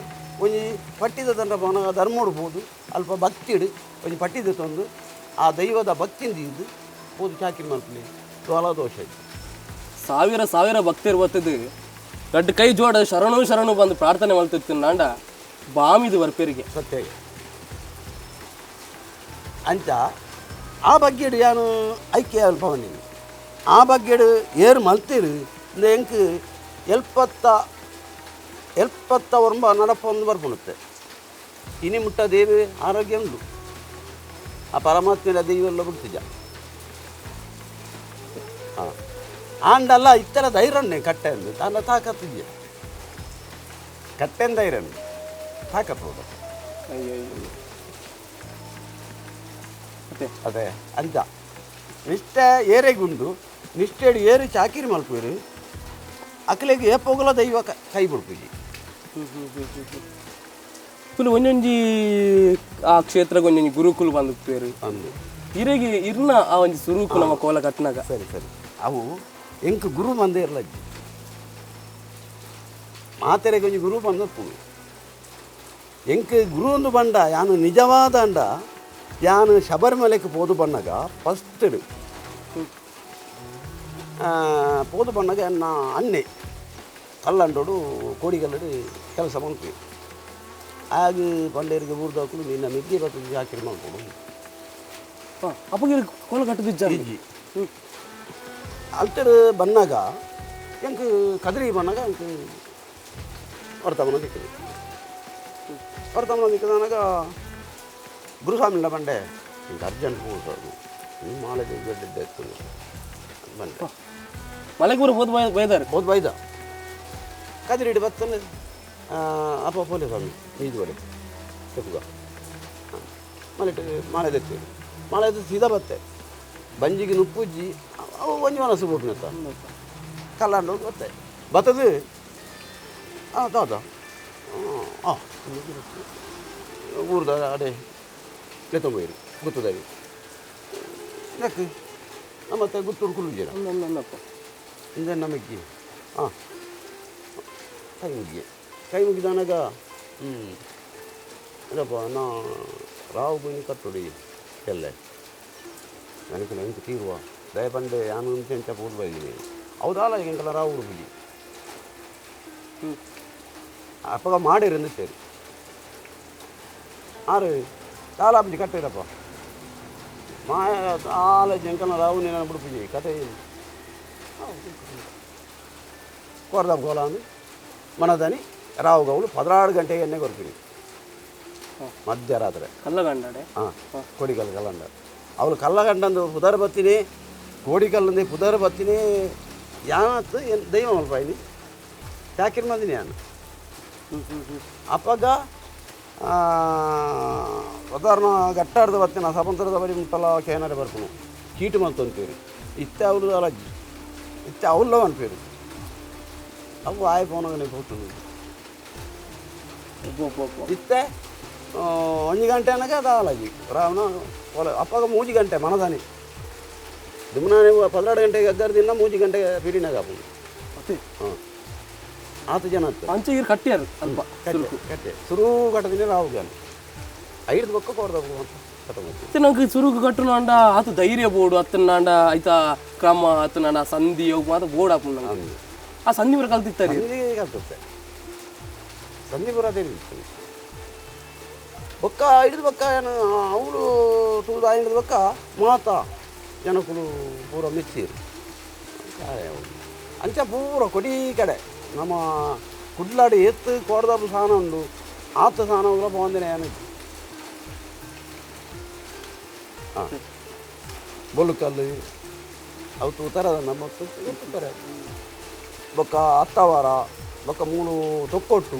ಒಂಜಿ ಪಟ್ಟಿದ ದಂಡ ಪವನ ಧರ್ಮೋಡು ಹೋದು ಅಲ್ಪ ಭಕ್ತಿಡು ಒಂಜಿ ಪಟ್ಟಿದ ತಂದು ಆ ದೈವದ ಭಕ್ತಿಯಿಂದ ಇದ್ದು ಹೋದು ಚಾಕಿರಿ ಮಲ್ಪುಲೆ ಜ್ವಾಲ ದೋಷ ಇತ್ತು ಸಾವಿರ ಸಾವಿರ ಭಕ್ತರು ಬರ್ತದೆ ದೊಡ್ಡ ಕೈ ಜೋಡ ಶರಣು ಬಂದು ಪ್ರಾರ್ಥನೆ ಮಾಡ್ತಿತ್ತು ನಾಂಡ ಬಾಮಿದು ಬರ್ಪೇರಿಗೆ ಸತ್ಯ ಅಂಚ ಆ ಬಗ್ಗೆಡು ಯಾನು ಐಕ್ಯ ಅಲ್ಪವನಿಗೆ ಆ ಬಗ್ಗೆಡು ಏರು ಮಲ್ತಿರು ಎಂಕ್ ಎಲ್ಪತ್ತ ಒರಂಬ ನಡಪೊಂದು ಬರ್ಪುಣುತ್ತೆ ಇನಿ ಮುಟ್ಟ ದೇವಿ ಆರೋಗ್ಯ ಉಂಟು ಆ ಪರಮಾತ್ಮೆಯ ದೈವೆಲ್ಲ ಬಿಡ್ತಿದ್ದ ಹಾಂ ಆಂಡಲ್ಲ ಇತ್ತರ ಧೈರ್ಯನ್ನೇ ಕಟ್ಟೆ ಅಂದು ತನ್ನ ತಾಕತ್ತಿದ್ಯ ಕಟ್ಟೆನ್ ಧೈರ್ಯನ್ ತಾಕತ್ತು ಅದೇ ಅಂತ ನಿಷ್ಠೆ ಏರೆಗುಂಡು ನಿಷ್ಠೆಡು ಏರಿ ಚಾಕಿರಿ ಮಲ್ಪೇರು ಅಕಲೆಗೆ ಏಪೋಗಲ ದೈವ ಕೈ ಬಿಡ್ಪೀಜಿ ಕುಲು ಒಂದೊಂಜಿ ಆ ಕ್ಷೇತ್ರಕ್ಕೆ ಒಂದೊಂಜಿ ಗುರುಕುಲು ಬಂದುಪ್ಪೇರು ಅಂದು ಇರೆಗಿ ಇರ್ನ ಆ ಒಂಜಿ ಸುರುಕು ನಮ್ಮ ಕೋಲ ಕಟ್ನಾಗ ಸರಿ ಸರಿ ಅವು ಎಂಕ್ ಗುರು ಬಂದೇ ಇರಲಜ್ಜಿ ಮಾತೆರೆಗೆ ಒಂಜಿ ಗುರು ಬಂದಪ್ಪು ಎಂಕ್ ಗುರು ಒಂದು ಬಂಡ ಯಾನು ನಿಜವಾದ ಅಂಡ ಯಾನು ಶಬರಿಮಲೆಗೆ ಪೋದು ಬಣ್ಣಗ ಫಸ್ಟ್ ಪೋದು ಬಣ್ಣಗ ಅನ್ನ ಅನ್ನೆ ಕಲ್ಲಂಡೋಡು ಕೋಡಿಗಲ್ಲಡು ಕೆಲಸ ಮಾಡ್ತೀವಿ ಆಗ ಪಂಡೇರಿಗೆ ಊರ್ದು ಹಾಕೊಂಡು ನಿನ್ನ ನಿದ್ದೆ ಬರ್ತದೆ ಹಾಕಿರಿ ಮಾಡ್ಕೊಡು ಅಪ್ಪಗೆ ಕೋಲ ಕಟ್ಟದಿಜ್ಜಿ ಅಲ್ಟರ್ ಬನ್ನಾಗ ಎಂಕ್ ಕದರಿ ಬಣ್ಣಗ ಎಂಕ್ ಹೊರತಮ್ಮನ ದಿಕ್ಕದು ಹೊರತಮ್ಮನ ದಿಕ್ಕದನಾಗ ಗುರುಸ್ವಾಮಿಲ್ಲ ಬಂಡೆ ಇಂಕ ಅರ್ಜೆಂಟ್ ಹೋಗೋದು ನಿಮ್ಮ ಮಾಲೆಗೆ ಗಡ್ಡೆ ಇತ್ತು ಬಂಡೆ ಮಲೆಗೆ ಬರೋ ಹೋದ್ ಬೈದಾರೆ ಹೋದ್ ಬೈದ ಕದಿರಿಡಿ ಬತ್ತಂದ್ರೆ ಅಪ್ಪ ಪೋಲೆ ಸ್ವಾಮಿ ನೀದು ಬಡೆ ತೆಪ್ಪುಗ ಮಲೆಟ್ಟು ಮಾಳೆ ತೆತ್ತಿ ಮಾಳೆ ಸೀದಾ ಬತ್ತೆ ಬಂಜಿಗೆ ನುಪ್ಪುಜ್ಜಿ ಅವು ಒಂಜಿ ಮನಸ್ಸು ಬಿಟ್ನತ್ತ ಕಲ್ಲಾಂಡು ಬತ್ತೆ ಬತ್ತದು ತಾತ ಊರ್ದ ಅಡೆ ಎತ್ತೊಂಬೈರು ಗುತ್ತದಾಗಿ ನೆಕ್ ಮತ್ತೆ ಗುತ್ತೂರು ಕುಲ್ಜೀರ ಹಿಂದೆ ನಮಕ್ಕಿ ಹಾಂ ಕೈ ಮುಗಿದಾನಾಗ ಅದಪ್ಪ ನಾ ರಾವು ಬನ್ನಿ ಕಟ್ಟುಡಿ ಎಲ್ಲೆ ನನಗೆ ನೆನಪು ತೀರುವ ದಯಪಂಡೆ ಯಾನು ಅಂತ ಪೂರ್ವ ಇದ್ದೀನಿ ಹೌದಲ್ಲ ಎಂಕಲ ರಾವು ಹುಡುಗಿ ಅಪ್ಪಗ ಮಾಡಿರಂದು ಸೇರಿ ಆರು ತಾಲಾಪಿ ಕಟ್ಟಿರಪ್ಪ ಮಾಯ ಆಲೋಚನೆ ಎಂಕಲ ರಾವು ನೀನು ಬಿಡ್ಪಿ ಕತೆ ಕೊರ್ದ ಕೋಲ ಅಂದು ಮನದನಿ ರಾವು ಗೌಳು 16 ಗಂಟೆಗೆ ಎಣ್ಣೆ ಕೊರ್ತೀನಿ ಮಧ್ಯರಾತ್ರಿ ಕಲ್ಲಗಂಡಡೆ ಹಾಂ ಕೋಡಿಕಲ್ಲು ಕಲ್ಲಂಡ ಅವಳು ಕಲ್ಲಗಂಡಂದು ಪುದರ್ ಬತ್ತೀನಿ ಕೋಡಿಕಲ್ಲಂದು ಪುದರ್ ಬತ್ತೀನಿ ಯಾನತ್ತು ದೈವ ಮಲ್ಪಾಯಿನಿ ಚಾಕಿರಿ ಮಂದಿನಿ ಯಾನು ಅಪ್ಪಗ ಉದಾಹರಣ ಗಟ್ಟಾಡ್ದು ಬರ್ತೀನಿ ಸಪಂತರದ ಬರಿ ಮುಟ್ಟಲ್ಲ ಕೇನಾರೆ ಬರ್ತೀನಿ ಕೀಟು ಮಲ್ತಂತೀರಿ ಇತ್ತೆ ಅವಳು ಅಲಜ್ಜಿ ಇತ್ತೆ ಅವಲ್ಲ ಅನ್ಪೇರು ಅವು ಆಯ ಪೋನಾಗ ಹೋಗ್ತೀನಿ ಇತ್ತೆ 1 ಗಂಟೆ ಅನ್ನಗ ಅದಾಲಜಿ ರಾವಣ ಹೊಲ ಅಪ್ಪಾಗ 3 ಗಂಟೆ ಮನದಾನಿ ದುಮ್ನಾನೆ 12 ಗಂಟೆಗೆ ಅಗ್ಗರ್ದಿನ 3 ಗಂಟೆಗೆ ಪೀಡಿನಾಗ ಹಾಂ 8 ಜನ ಅಂಚೆ ಇರು ಕಟ್ಟಿಯಾರು ಅಲ್ಪ ಕಟ್ಟೆ ಸುರು ಕಟ್ಟದಿನ ರಾವು 5 ಪಕ್ಕ ಕೊರ್ದ ನಂಗೆ ಸುರುಕು ಕಟ್ಟು ನಾಂಡ ಆತು ಧೈರ್ಯ ಬೋಡು ಅತ್ತನ ನಾಂಡ ಆಯ್ತಾ ಕ್ರಮ ಆತು ನಾಂಡ ಸಂಧಿ ಹೋಗಿ ಮಾತ್ರ ಬೋರ್ಡ್ ಹಾಕು ನಂಗೆ ಆ ಸಂಧಿ ಬರ ಕಲ್ತಿರ್ತಾರೆ ಕಲ್ತುತ್ತೆ ಸಂಧಿ ಬರೋದೇ ಬೊಕ್ಕ ಹಿಡಿದು ಬೊಕ್ಕ ಏನು ಅವಳು ತೂದು ಆಯ್ದ ಬಕ್ಕ ಮಾತ ಜನಕುಲು ಪೂರ ಮಿಚ್ಚಿರು ಅಂಚ ಪೂರ ಕೊಡಿ ಕಡೆ ನಮ್ಮ ಕುಡ್ಲಾಡಿ ಎತ್ತು ಕೋಡ್ದಪ್ಪ ಸಾನ ಉಂಡು ಆತ ಸಾನ ಕೂಡ ಬಂದಿನ ಏನಿತ್ತು ಹಾಂ ಬೊಲುಕಲ್ಲು ಅವು ತೂತಾರದ ನಮ್ಮ ತೂತಾರೆ ಬೊಕ್ಕ ಹತ್ತವಾರ ಬೊಕ್ಕ ಮೂರು ತೊಕ್ಕೊಟ್ಟು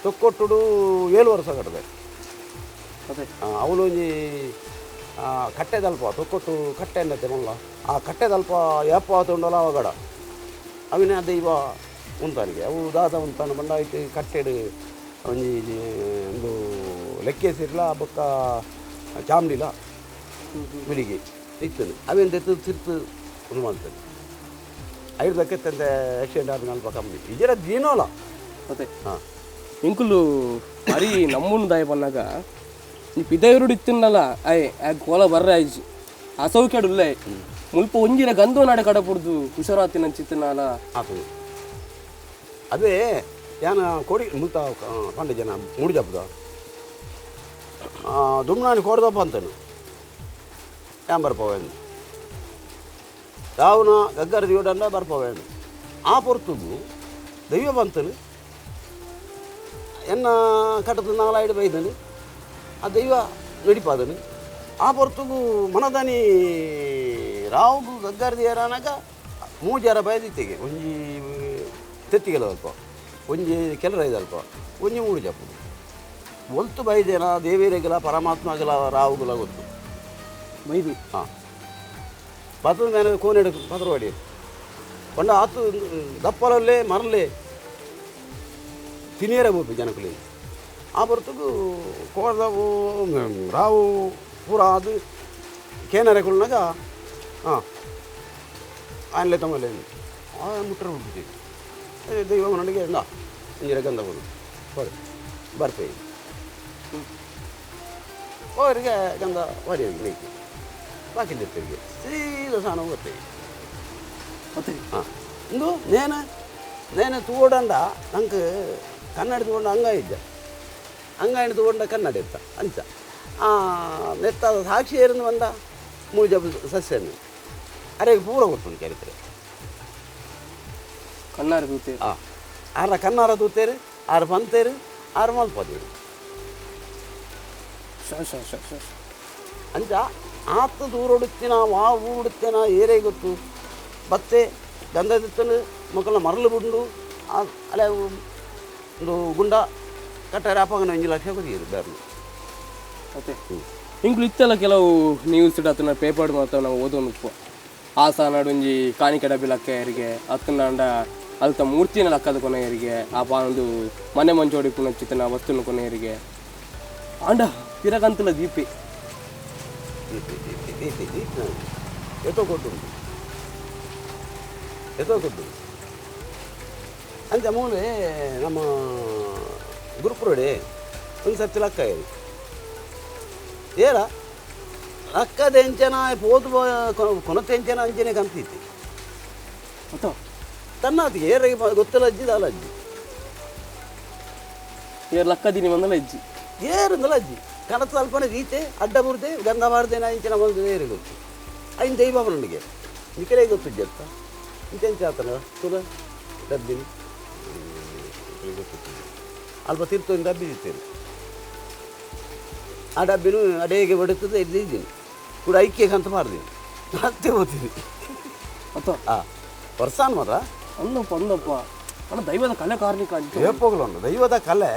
7 ವರ್ಷ ಕಟ್ಟದೆ ಅದೇ ಅವಳು ಒಂಜಿ ಕಟ್ಟೆದಲ್ಪ ತೊಕ್ಕೊಟ್ಟು ಕಟ್ಟೆ ಅನ್ನತ್ತೆ ಮಲ್ಲ ಆ ಕಟ್ಟೆದಲ್ಪ ಯಪ್ಪ ತೊಂಡಲ್ಲ ಅವಗಡ ಅವಿನ ದೈವ ಉಂತಾನಿಗೆ ಅವು ದಾದ ಉಂತಾನ ಬಂಡ ಐತಿ ಕಟ್ಟೆಡು ಒಂಜಿ ಒಂದು ಲೆಕ್ಕೇಸಿರ್ಲ ಬೊಕ್ಕ ಚಾಮ್ಡಿಲ ಬಿಳಿಗೆ ಇತ್ತನು ಅವೇನು ತೆತ್ತು ತಿರ್ತು ಒಂದು ಮಾಡ್ತದೆ 5 ಲಕ್ಷತ್ತಂತೆ ಆಕ್ಸಿಡೆಂಟ್ ಆದ ಅಲ್ಪ ಕಮ್ಮಿ ಇದರ ಜೀನೋಲ ಅದೇ ಹಾಂ ಇಂಕುಲು ಮರಿ ನಮ್ಮನ್ನು ದಾಯ ಬಂದಾಗ ಈ ಪಿದೈರುಡು ಇತ್ತಿನ್ನಲ್ಲ ಅಯ್ ಕೋಲ ಬರ್ರೆ ಆಯ್ಜಿ ಅಸೌಖ್ಯಡುಲ್ಲ ಮುಲ್ಪ ಒಂಜಿನ ಗಂಧು ನಾಡೆ ಕಡಪುಡ್ದು ಹುಷಾರಾತಿನ ಚಿತ್ತನಾಲ ಆಗ್ತದೆ ಅದೇ ಯಾನ ಕೋಡಿ ಮುಲ್ತ ಪಂಡ ಜನ ಮುಡಿಜಪ್ಪದ ದುಮ್ನಾನಿ ಕೋಡ್ದಪ್ಪ ಅಂತನು ಯಾನ್ ಬರ್ಪವೇನು ಯಾವನ ಗಗ್ಗರ ದಿವಡಂಡ ಬರ್ಪವೇನು ಆ ಪೊರ್ತುಗು ದೈವ ಬಂತನು ಎನ್ನ ಕಟ್ಟದ ನಾಲಾಯ್ಡು ಬೈದನು ಆ ದೈವ ನಡಿಪಾದನು ಆ ಪೊರ್ತುಗು ಮನದಾನಿ ರಾವುಗು ಗಗ್ಗರ್ದಿಯರನಾಗ 3 ಜರ ಬೈದಿತ್ತೆಗೆ ಒಂಜಿ ತೆತ್ತಿಗೆಲ ಅಲ್ಪ ಒಂಜಿ ಕೆಲರ ಇದಲ್ಪ ಒಂಜಿ 3 ಜಪ್ಪು ಒಲ್ತು ಬೈದೇನ ದೇವಿರೆಗಲ ಪರಮಾತ್ಮಗಲ ರಾವುಗುಲ ಗೊತ್ತು ಬೈದು ಹಾಂ ಬತ್ತದ ಮೇಲೆ ಕೋನೆಡು ಪತ್ರವಾಡಿ ಪಂಡ ಆತು ದಪ್ಪಲಲ್ಲೇ ಮರಲ್ಲೇ ತಿನಿಯರ ಬೋಪಿ ಜನಕಲಿ ಆ ಬರ್ತಗೂ ಕೋಡ್ದವು ರಾವು ಪೂರ ಅದು ಕೇನರೆ ಕುಳ್ನಾಗ ಹಾಂ ಆನ್ಲೆ ತಮ್ಮಲ್ಲಿ ಮುಟ್ಟರೆ ಹೋಗ್ಬಿಟ್ಟು ದೈವ ನನಗೆ ನಾ ಇಂಜಿರ ಗಂಧ ಬಂದು ಬರ್ಪೇ ಅವರಿಗೆ ಗಂಧ ವಾಡಿ ನೈತಿ ಬಾಕಿ ತಿರ್ತಿಗೆ ಸೀದಾ ಸಾಣ ಹೋಗ್ತೇವೆ ಮತ್ತೆ ಹಾಂ ಇಂದು ನೇನು ತೂಡಂಡ ನಂಗೆ ಕನ್ನಡ ತಗೊಂಡು ಅಂಗಾಯಿನ ತಗೊಂಡ ಕನ್ನಡ ಇತ್ತ ಅಂಚ ಮೆತ್ತಾದ ಸಾಕ್ಷಿ ಏರಿನ ಬಂದ 3 ಜಬ್ಬು ಸಸ್ಯನು ಅರೆಗೆ ಪೂರ ಗೊತ್ತುಂಟು ಚರಿತ್ರೆ ಕಣ್ಣಾರ ಕೂತೆ ಹಾಂ ಆರ ಕನ್ನಾರ ತೂತೇರು 6 ಪಂತೇರು 6 ಮಲ್ಪದೇರು ಅಂಚ ಆತ ದೂರೊಡುತ್ತಿನ ವಾವು ಉಡುತ್ತೇನ ಏರೇ ಗೊತ್ತು ಬತ್ತೆ ಗಂಧದಿತ್ತನು ಮಕ್ಕಳ ಮರಳು ಬಿಂಡು ಅಲ್ಲೇ ಒಂದು ಗುಂಡ ಕಟ್ಟಾರೆ ಅಪ್ಪಗನ 5 ಲಕ್ಷ ಕೊಟ್ಟಿರು ಬೇರೆ ಮತ್ತೆ ಇಂಕ್ಲು ಇತ್ತೆಲ್ಲ ಕೆಲವು ನ್ಯೂಸ್ ಇಡತ್ತನ ಪೇಪರ್ ಮಾತ್ರ ನಾವು ಓದೋನು ಆಸ ನಡುಂಜಿ ಕಾಣಿಕೆ ಡಬ್ಬಿ ಲಕ್ಕರಿಗೆ ಅತ್ತಂಡ ಅಲ್ತ ಮೂರ್ತಿನ ಲಕ್ಕದ ಕೊನೆಯರಿಗೆ ಆ ಒಂದು ಮನೆ ಮಂಚೋಡಿ ಪುನಚ್ಚಿತನ ವಸ್ತುನ ಕೊನೆಯರಿಗೆ ಆಂಡ ಪಿರಗಂತಲ ದೀಪಿ ಎತ್ತೋ ಕೊಟ್ಟು ಅಂತ ಮೂಲೆ ನಮ್ಮ ಗುರುಪುರಡೆ ಒಂದು ಸರ್ತಿ ಲಕ್ಕ ಇದೆ ಏರ ಲಕ್ಕದ ಎಂಚನ ಪೋದು ಕೊನತೆಂಚನ ಅಂಚನೆ ಕಂತೈತಿ ಅಥವಾ ತನ್ನಾತಿ ಏರಿಗೆ ಗೊತ್ತಲ್ಲ ಅಜ್ಜಿ ದಾಲ ಅಜ್ಜಿ ಏರ್ ಲಕ್ಕದಿನಿ ಬಂದಲ್ಲ ಇಜ್ಜಿ ಏರಿಂದಲ್ಲ ಅಜ್ಜಿ ಕನಸ ಸ್ವಲ್ಪನೇ ಗೀತೆ ಅಡ್ಡ ಮುರಿದೆ ಗಂಧ ಮಾಡ್ದೇನ ಇಂಚಿನ ಬಂದು ಏರಿ ಗೊತ್ತು ಐನ್ ದೈವ ನನಗೆ ನಿಖಲೇ ಗೊತ್ತು ಜತ್ತ ಇಂತೆಂಚ ಆತನ ತುಲ ಡಬ್ಬಿನಿ ಗೊತ್ತು ಅಲ್ಪ ತಿರ್ತೊಂದು ಡಬ್ಬಿ ಇರ್ತೇನೆ ಆ ಡಬ್ಬಿನೂ ಅಡೇಗೆ ಬಡುತ್ತದೆ ಇದ್ದೀನಿ ಕೂಡ ಐಕ್ಯಕ್ಕೆ ಅಂತ ಮಾಡ್ತೀನಿ ಮತ್ತೆ ಓದ್ತೀನಿ ಅಥವಾ ಹಾಂ ವರ್ಷಾನ್ ಮಾತ್ರ ಒಂದಪ್ಪ ಅಣ್ಣ ದೈವದ ಕಲೆ ಕಾರ್ಮಿಕ ಹೇಪೋಗಲು ಉಂಟು ದೈವದ ಕಲೆ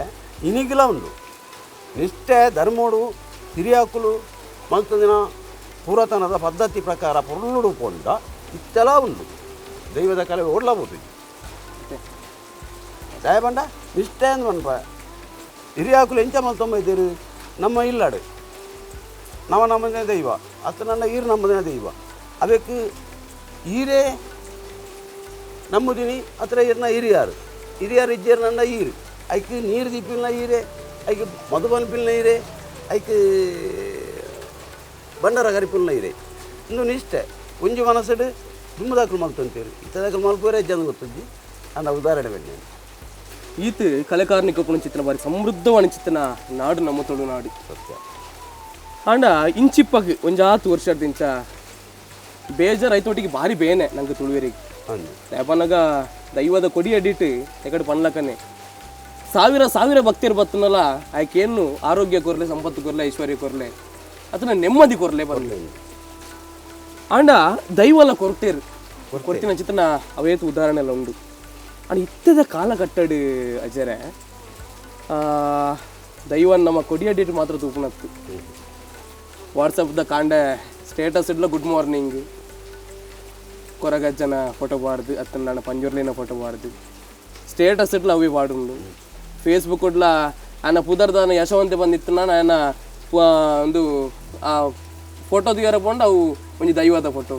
ಇನಿಗಿಲ ಉಂಟು ನಿಷ್ಠೆ ಧರ್ಮೋಡು ಹಿರಿಯಾಕುಲು ಮಲ್ತದಿನ ಪುರಾತನದ ಪದ್ಧತಿ ಪ್ರಕಾರ ಪುರುಳುಕೊಂಡ ಇತ್ತೆಲ್ಲ ಉಂಟು ದೈವದ ಕಲೆ ಓಡ್ಲಾಬೋದು ದಯಬಂಡ ನಿಷ್ಠೆ ಅಂದ್ ಮನ್ಪ ಹಿರಿಯಾಕುಲು ಎಂಚ ಮಲ್ತೊಂಬೈತೀರಿ ನಮ್ಮ ಇಲ್ಲಾಡು ನಮ್ಮದೇ ದೈವ ಅತ್ತ ನನ್ನ ಈರು ನಮ್ಮದೇ ದೈವ ಅದಕ್ಕೆ ಈರೇ ನಮ್ಮದಿನಿ ಹತ್ರ ಇರ್ನ ಹಿರಿಯರು ಇಜ್ಜೇರು ನನ್ನ ಈರು ಐಕೆ ನೀರು ದೀಪಿಲ್ನ ಈರೆ ಐಕೆ ಮಧುಬನ್ಪಿಲ್ನ ಈರೆ ಐಕೆ ಬಂಡರ ಗರಿಪಿಲ್ನ ಈರೆ ಇನ್ನು ನಿಷ್ಠೆ ಒಂಜಿ ಮನಸ್ಸಡು ದುಮ್ಮದಾಕಲು ಮಲ್ತಂತೀರಿ ಇತ್ತದಾಕಲು ಮಲ್ಪೋರೆ ಜನ ಗೊತ್ತಜ್ಜಿ ನನ್ನ ಉದಾಹರಣೆ ಬೇಡ ಈತ ಕಲೆ ಕಾರ್ಮಿಕ ಚಿತ್ರ ಬಾರಿ ಸಮೃದ್ಧವಾದ ಚಿತ್ರನ ನಾಡು ನಮ್ಮ ತುಳುನಾಡು ಸತ್ಯ ಆಂಡ ಇಂಚಿಪ್ಪಗೆ ಒಂಜಾತು ವರ್ಷದಿಂಚ ಬೇಜಾರು ಐತೊಟ್ಟಿಗೆ ಭಾರಿ ಬೇನೆ ನಂಗೆ ತುಳುವೆರಿಗೆ ಯಾಪನಾಗ ದೈವದ ಕೊಡಿ ಅಡಿಟ್ಟು ಎಕಡೆ ಪನ್ಲಕ್ಕನೆ ಸಾವಿರ ಸಾವಿರ ಭಕ್ತಿಯರು ಬತ್ತನಲ್ಲ ಆಯ್ಕೇನು ಆರೋಗ್ಯ ಕೊರಲೆ ಸಂಪತ್ತು ಕೊರಲೆ ಐಶ್ವರ್ಯ ಕೊರಲೆ ಅದನ್ನ ನೆಮ್ಮದಿ ಕೊರಲೆ ಬರಲಿ ಆಂಡ ದೈವಲ ಕೊರಟೇರು ಕೊರ್ತಿನ ಚಿತ್ರನ ಅವೇತು ಉದಾಹರಣೆ ಎಲ್ಲ ಉಂಡು ಅಂಡ್ ಇತ್ತದ ಕಾಲ ಕಟ್ಟಡು ಅಜರೆ ದೈವನ್ ನಮ್ಮ ಕೊಡಿ ಅಡಿಟ್ಟು ಮಾತ್ರ ತೂಪುನತ್ತು ವಾಟ್ಸಪ್ದ ಕಾಂಡ ಸ್ಟೇಟಸ್ ಇಡ್ಲ ಗುಡ್ ಮಾರ್ನಿಂಗ್ ಕೊರಗಜ್ಜನ ಫೋಟೋ ಪಾಡ್ದು ಅತ್ತ ನನ್ನ ಪಂಜುರ್ಲಿನ ಫೋಟೋ ಪಾಡ್ದು ಸ್ಟೇಟಸ್ ಇಡ್ಲ ಅವಿ ಪಾಡುಂಡು ಫೇಸ್ಬುಕ್ ಇಡ್ಲ ಆನ ಪುದರ್ದಾನ ಯಶವಂತೆ ಬಂದಿತ್ತು ನಾನು ಆನ ಒಂದು ಆ ಫೋಟೋ ದಿಗಾರ ಪಂಡು ಅವು ಒಂಜಿ ದೈವದ ಫೋಟೋ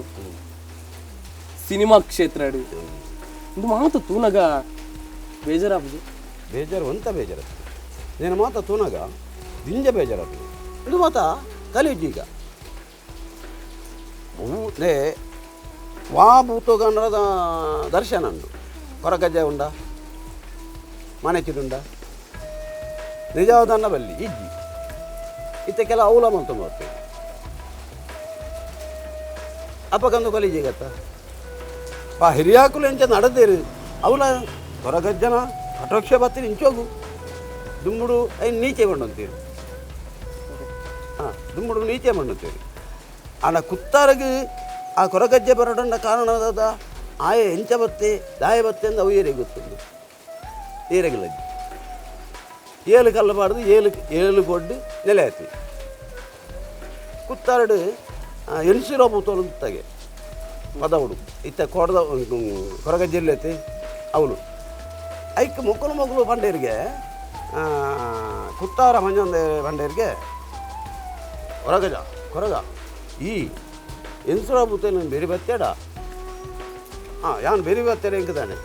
ಸಿನಿಮಾ ಕ್ಷೇತ್ರ ಇದು ಮಾತು ತೂನಗ ಬೇಜಾರಾಗ್ದು ಬೇಜಾರು ಅಂತ ಬೇಜಾರು నేను ಮಾತ ತೂನಗ ದಿಂಜ ಬೇಜಾರಾಗ್ದು ಇದು ಮಾತ ಕಲಿಯುಜ್ಜೀಗ ನೇ ವಾ ಭೂತೋಗಂಡ್ರದ ದರ್ಶನ ಉಂಡು ಕೊರಗಜ್ಜೆ ಉಂಡ ಮನೆಚಿಡುಂಡ ನಿಜವಾದನ್ನ ಬಲ್ಲಿ ಇಜ್ಜಿ ಇತ್ತ ಕೆಲ ಅವಲ ಮಂತು ಮಾಡ್ತೇವೆ ಅಪ್ಪಗಂದು ಕಲಿಜಿಗತ್ತ ಪಾ ಹಿರಿಯಾಕುಲು ಎಂಚ ನಡೆದೇರು ಅವಲ ಕೊರಗಜ್ಜನ ಕಟೋಕ್ಷ ಬತ್ತೀರಿ ಇಂಚೋಗು ದುಂಬುಡು ಐನು ನೀಚೆ ಬಂಡಂತೀರಿ ದುಂಬುಡು ನೀಚೆ ಮಂಡುತ್ತೀರಿ ಆನ ಕುತ್ತಾರಗೆ ಆ ಕೊರಗಜ್ಜೆ ಬರಡಂಡ ಕಾರಣದ ಆಯ ಎಂಚ ಬತ್ತೆ ದಾಯ ಬತ್ತೆ ಅಂತ ಅವು ಏರಿಗೆ ಗೊತ್ತುಂಡು ಏರೆಗಿಲ್ಲಜ್ಜಿ ಏಳು ಕಲ್ಲಬಾರ್ದು ಏಳು ಕೊಡ್ಡು ನೆಲೆ ಆಯ್ತು ಕುತ್ತಾರಡು ಎನ್ಸಿರೋ ಬೂತೋಲಂತಾಗೆ ಪದವಡು ಇತ್ತ ಕೊಡದ ಕೊರಗಜ್ಜೆಲ್ಲಿ ಐತಿ ಅವಳು ಐಕ್ ಮೊಕ್ಕಲು ಬಂಡೇರಿಗೆ ಕುತ್ತಾರ ಮಂಜೊಂದು ಬಂಡೇರಿಗೆ ಕೊರಗ ಈ ಎನ್ಸಿರೋ ಬೂತಲ್ಲಿ ಬೇರೆ ಬತ್ತೇಡ ಯಾನ್ ಬೇರೆ ಬತ್ತೇಡ ಎಂಕದಾನೆ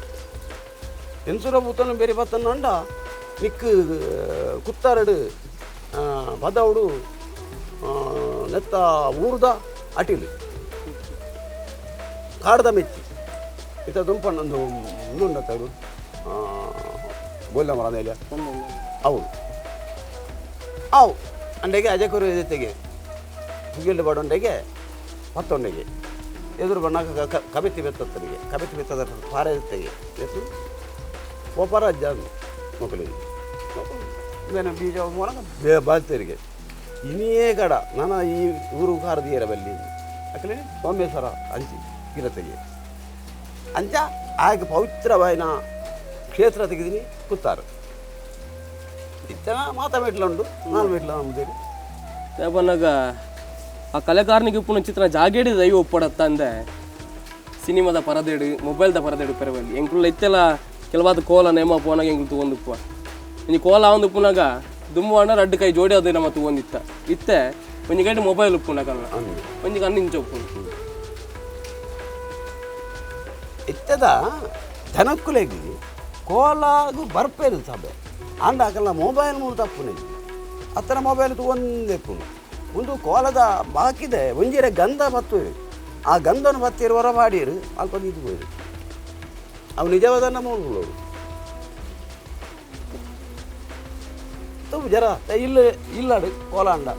ಎನ್ಸಿರೋ ಬೂತನ್ನು ಬೇರೆ ಬತ್ತನ್ನಂಡ ನಿಕ್ಕು ಕುತ್ತಾರಡು ಪದವಡು ನೆತ್ತ ಊರ್ದ ಅಟಿಲು ಕಾಡ್ದ ಮೆಚ್ಚಿ ಇತ್ತ ದುಂಪಣ್ಣೊಂದು ಇನ್ನೊಂದು ತಗಡು ಬೋಲ್ದ ಮರ ಮೇಲೆ ಅವು ಅವು ಅಂಡೆಗೆ ಅಜಕರು ಜೊತೆಗೆ ಹುಗಿಲ್ಲು ಬಡೊಂಡೆಗೆ ಮತ್ತೊಂಡೆಗೆ ಎದುರು ಬಣ್ಣ ಕಬಿತಿ ಬೆತ್ತನಿಗೆ ಕಬಿತಿ ಬೆತ್ತದ ಪಾರ ಜೊತೆಗೆ ಎತ್ತು ಒಬ್ಬರ ಅಜ್ಜ ಮಕ್ಕಳಿಗೆ ಮೇನ ಬೀಜ ಮೂಲಕ ಬಾಲ್ತರಿಗೆ ಇನ್ನೇ ಗಡ ನಾನು ಈ ಊರು ಕಾರದಿಯರ ಬಲ್ಲಿ ಅಕ್ಕಲೇ ಸೋಮೇಶ್ವರ ಅಂಚಿ ಗಿರತೆಗೆ ಅಂಚ ಆಗ ಪವಿತ್ರವಾಯಿನ ಕ್ಷೇತ್ರ ತೆಗೆದೀನಿ ಕೂತಾರು ಇತ್ತನ ಮಾತಾ ಮೆಟ್ಲುಂಡು ನಾನು ಮೆಟ್ಲ ನಮ್ಮದೇರಿ ಯಾಪನಾಗ ಆ ಕಲೆಕಾರನಿಗೆ ಉಪ್ಪುನ ಚಿತ್ರ ಜಾಗೇಡಿ ದೈವ ಒಪ್ಪಡತ್ತ ಅಂದೆ ಸಿನಿಮಾದ ಪರದೇಡು ಮೊಬೈಲ್ದ ಪರದೇಡು ಪೆರವಲ್ಲಿ ಎಂಕುಲ್ಲ ಇತ್ತೆಲ್ಲ ಕೆಲವಾದ ಕೋಲ ನೇಮ ಪೋನಾಗ ಎಂಕ್ಲು ತಗೊಂಡುಪ್ಪ ಇನ್ನು ಕೋಲ ಒಂದು ಉಪ್ಪುನಾಗ ದುಮ್ಮು ಅಣ್ಣ ರಡ್ಡು ಕೈ ಜೋಡಿ ಅದು ನಮ್ಮ ತಗೊಂಡಿತ್ತ ಇತ್ತೆ ಒಂಜಿ ಗಂಟೆ ಮೊಬೈಲ್ ಉಪ್ಪುನಾಗಲ್ಲ ಒಂಜಿ ಕಣ್ಣು ಇಂಚ ಉಪ್ಪು ಇತ್ತದ ಜನಕ್ಕುಲೆಗಿ ಕೋಲಾಗು ಬರ್ಪೇರು ಸಭೆ ಅಂಡ ಹಾಕಲ್ಲ ಮೊಬೈಲ್ ಮೂರು ತಪ್ಪುನೆ ಹತ್ತಿರ ಮೊಬೈಲ್ ತಗೊಂಡೆಪ್ಪುನು ಒಂದು ಕೋಲದ ಬಾಕಿದೆ ಒಂಜಿರೆ ಗಂಧ ಬತ್ತು ಆ ಗಂಧನ ಬತ್ತಿರು ಹೊರ ಮಾಡಿರು ಅಲ್ಪ ನಿಂತು ಹೋಯ್ರು ಅವು ನಿಜವಾದನ್ನ ಮೂಲಗಳು ಜರ ಇಲ್ಲಡು ಕೋಲ ಅಂಡ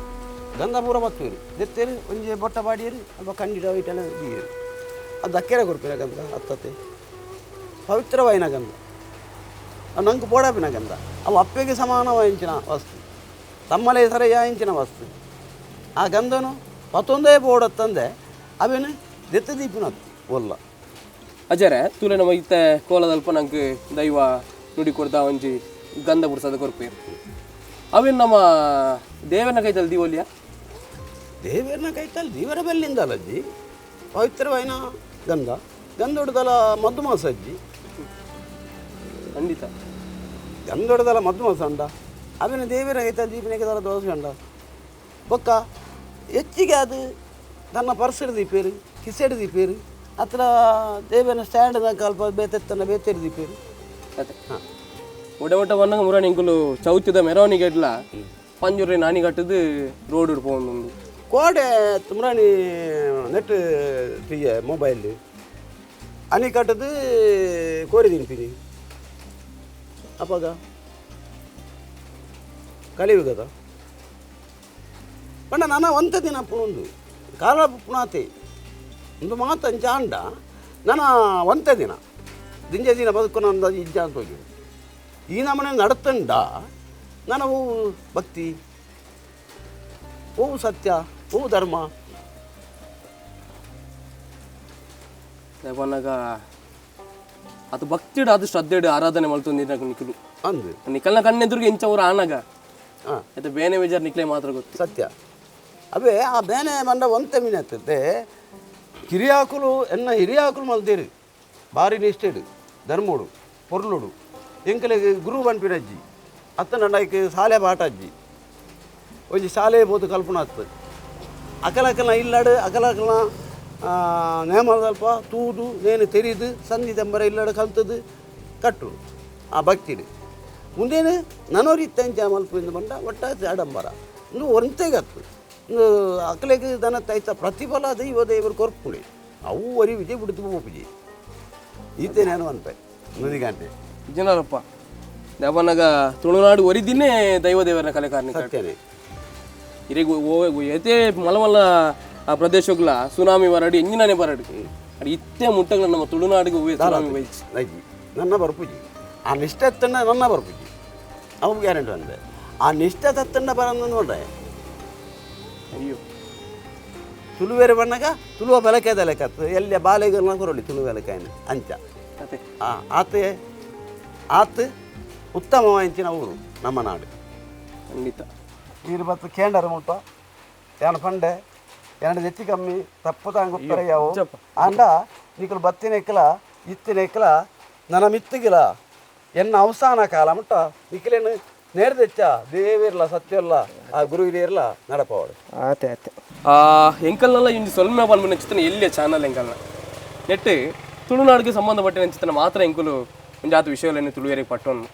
ಗಂಧ ಪೂರ ಬತ್ತುರು ಜೆತ್ತೇರು ಒಂಜಿ ಬೊಟ್ಟ ಬಾಡಿಯರು ಅಲ್ಪ ಕಂಡಿಡ ಐಟನ ಬೀರು ಅದು ಅಕ್ಕೆರೆ ಕೊಡ್ಪಿನ ಗಂಧ ಹತ್ತತ್ತೆ ಪವಿತ್ರವಾಯಿನ ಗಂಧ ನಂಗೆ ಪೋಡಾಪಿನ ಗಂಧ ಅವು ಅಪ್ಪೆಗೆ ಸಮಾನವಾయించిన ವಸ್ತು ತಮ್ಮಲೇ ಸರಿಯಾయించిన ವಸ್ತು ಆ ಗಂಧನು ಮತ್ತೊಂದೇ ಬೋಡತ್ತಂದೆ ಅವೇನು ದೆತ್ತ ದೀಪಿನತ್ತು ಒಲ್ಲ ಅಜರೆ ತುಲೆ ನಮ್ಮ ಇತ್ತೆ ಕೋಲದಲ್ಪ ನಂಗೆ ದೈವ ನುಡಿ ಕೊಡ್ದ ಒಂಜಿ ಗಂಧ ಬುಡ್ಸದ ಕೊರ್ಪೇರು ಅವೇನು ನಮ್ಮ ದೇವನ ಕೈತಲ್ಲಿ ದೀವೋಲಿಯ ದೇವರನ್ನ ಕೈತಲ್ಲಿ ದೇವರ ಬೆಲ್ಲಿಂದಲ್ಲ ಅಜ್ಜಿ ಪವಿತ್ರವಾಯಿನ ಗಂಧ ಗಂಧೊಡ್ದಲ ಮದ್ದು ಮಾಸ ಅಜ್ಜಿ ಖಂಡಿತ ಗಂಧೊಡ್ದಲ ಮದ್ದು ಮಾಸ ಅಂಡ ಅವೇನು ದೇವರ ಕೈತಲ್ಲಿ ದೀಪನಿಗೆ ದಲ ದೋಸೆ ಅಂಡ ಬೊಕ್ಕ ಹೆಚ್ಚಿಗೆ ಅದು ತನ್ನ ಪರ್ಸಡ್ ದೀಪೇರು ಕಿಸೆಡ್ ದೀಪೇರು ಹತ್ರ ದೇವನ ಸ್ಟ್ಯಾಂಡ್ದಾಗ ಅಲ್ಪ ಬೇತೆತ್ತನ ಬೇತೇರು ದೀಪೇರು ಅದೇ ಹಾಂ ಒಡ ವನ್ನಗ ಮುರಾಣಿ ಇಂಕುಲು ಚೌತ್ಯದ ಮೆರವಣಿಗೆ ಇಡ್ಲ ಪಂಜುರ್ರಿ ನಾನಿ ಕಟ್ಟದು ರೋಡ್ ಹಿಡ್ಕೊಂಡು ಕೋಡೆ ತುಮ್ರಾಣಿ ನೆಟ್ ಟಿಗೆ ಮೊಬೈಲ್ ಅನಿ ಕಟ್ಟದು ಕೋರಿ ತಿಂತೀನಿ ಅಪ್ಪಾಗ ಕಲಿಯುಗದ ಪಂಡ ನನ್ನ ಒಂತ ದಿನ ಪುಣೊಂದು ಕಾಲ ಪುಣಾತೆ ಒಂದು ಮಾತು ಅಂಚ ಅಂಡ ನನ್ನ ಒಂತ ದಿನ ದಿಂಜ ದಿನ ಬದುಕು ನಂದು ಇಜ್ಜ ಅಂತ ಹೋಗಿ ಈ ನಮ್ಮನೆ ನಡ್ತಂಡ ನಾನು ಭಕ್ತಿ ಓ ಸತ್ಯ ಓ ಧರ್ಮ ದೇವನಾಗ ಅದು ಭಕ್ತಿಡು ಅದು ಶ್ರದ್ಧೆಡು ಆರಾಧನೆ ಮಾಡ್తుంది నాకు ನಿಖಲು ಅಂದು ನಿಖಲ್ನ ಕಣ್ಣೆದುರಿಗೆ ಇಂಚವ್ರು ಆನಾಗ ಹಾಂ ಅದು ಬೇನೆ ಬೇಜಾರು ನಿಖಲೆ ಮಾತ್ರ ಗೊತ್ತು ಸತ್ಯ ಅವೇ ಆ ಬೇನೆ ಬಂದ ಒಂತೆ ಮೀನತ್ತೆ ಹಿರಿಯಾಕುಲು ಎನ್ನ ಹಿರಿಯಾಕುಲು ಮಲ್ದೇರು ಭಾರಿ ನಿಷ್ಠೆಡು ಧರ್ಮೋಡು ಪೊರ್ಲುಡು ಎಂಕಲಿಗೆ ಗುರು ಬನ್ಪಿನಜ್ಜಿ ಅತ್ತ ನಂಡಕ್ಕೆ ಶಾಲೆ ಬಾಟಜ್ಜಿ ಒಂಜಿ ಶಾಲೆ ಬೋದು ಕಲ್ಪನಾ ಅತ್ತ ಅಕಲಕಲ ಇಲ್ಲಾಡು ಅಕಲಕಲ ನೇಮಲ್ಪ ತೂದು ನೇನು ತೆರಿದು ಸಂಧಿ ತಂಬರ ಇಲ್ಲಾಡು ಕಲ್ತದು ಕಟ್ಟು ಆ ಭಕ್ತಿಡು ಮುಂದೇನು ನನೋರಿ ಇತ್ತಂಚ ಮಲ್ಪಿಂದ ಬಂದ ಒಟ್ಟಾಸಿ ಆಡಂಬರ ಇನ್ನು ಒಂತೆಗತ್ತು ಇನ್ನು ಅಕಲೆಗೆ ದನ ತೈತ ಪ್ರತಿಫಲ ದೈವ ದೇವರು ಕೊರ್ಪುಳಿ ಅವು ವರಿ ವಿಜಯ್ ಬಿಡ್ತು ಹೋಪುಜಿ ಈತೆ ನಾನು ಅನ್ಪೆ ನುದಿಗಂಟೆ ಜನರಪ್ಪ ದೇವನಾಗ ತುಳುನಾಡು ಒರಿದಿನೇ ದೈವ ದೇವರನ್ನ ಕಲೆಕಾರನಿ ಸತ್ಯನೇ ಇರಿಗೆ ಏತೆ ಮಲಮಲ್ಲ ಆ ಪ್ರದೇಶಗಳ ಸುನಾಮಿ ಬರಡಿ ಎಂಜಿನೇ ಬರಡಿ ಅದು ಇತ್ತೇ ಮುಟ್ಟಗಳ ನಮ್ಮ ತುಳುನಾಡಿಗೆ ಹೂವೆ ಸುನಾಮಿ ವಹಿಸಿ ನೈಜಿ ನನ್ನ ಬರ್ಪುಜಿ ಆ ನಿಷ್ಠೆ ತನ್ನ ನನ್ನ ಬರ್ಪುಜಿ ಅವು ಗ್ಯಾರಂಟಿ ಅಂದೆ ಆ ನಿಷ್ಠೆ ತತ್ತನ್ನ ಬರಂದು ನೋಡ್ರೆ ಅಯ್ಯೋ ತುಳುವೇರೆ ಬಣ್ಣಗ ತುಳುವ ಬೆಲಕೆ ಲೆಕ್ಕತ್ತು ಎಲ್ಲಿ ಬಾಲೆಗಳನ್ನ ಕೊರಳಿ ತುಳು ಬೆಲಕಾಯನ ಅಂಚ ಅದೇ ಆತೆ ಆತು ಉತ್ತಮವಾಯಿನ ಊರು ನಮ್ಮ ನಾಡು ಖಂಡಿತ ನೀರು ಬತ್ತು ಕೇಂಡರು ಮುಲ್ಪ ಏನು ಪಂಡೆ ಎರಡು ಹೆಚ್ಚು ಕಮ್ಮಿ ತಪ್ಪದಂಗೆ ಉತ್ತರ ಯಾವು ಅಂಡ ನಿಕಲು ಬತ್ತಿನ ಇಕ್ಕಲ ಇತ್ತಿನ ಇಕ್ಕಲ ನನ್ನ ಮಿತ್ತಿಗಿಲ ಎನ್ನ ಅವಸಾನ ಕಾಲ ಮುಟ್ಟ ನಿಖಲೇನು ನೇರ್ದೆಚ್ಚ ದೇವಿರಲ್ಲ ಸತ್ಯಲ್ಲ ಆ ಗುರು ಹಿರಿಯರ್ಲ ನಡಪವಾಡು ಆತೆ ಆತೆ ಎಂಕಲ್ನೆಲ್ಲ ಇಂದು ಸ್ವಲ್ಪ ಬಂದ್ಬಿಟ್ಟು ಚಿತ್ರನ ಎಲ್ಲಿಯ ಚಾನಲ್ ಎಂಕಲ್ನ ನೆಟ್ಟು ತುಳುನಾಡಿಗೆ ಸಂಬಂಧಪಟ್ಟಿನ ಚಿತ್ರನ ಮಾತ್ರ ಎಂಕುಲು ಒಂಜಾತ ವಿಷಯಗಳನ್ನು ತುಳುವೇರಿಗೆ ಪಟ್ಟೋನು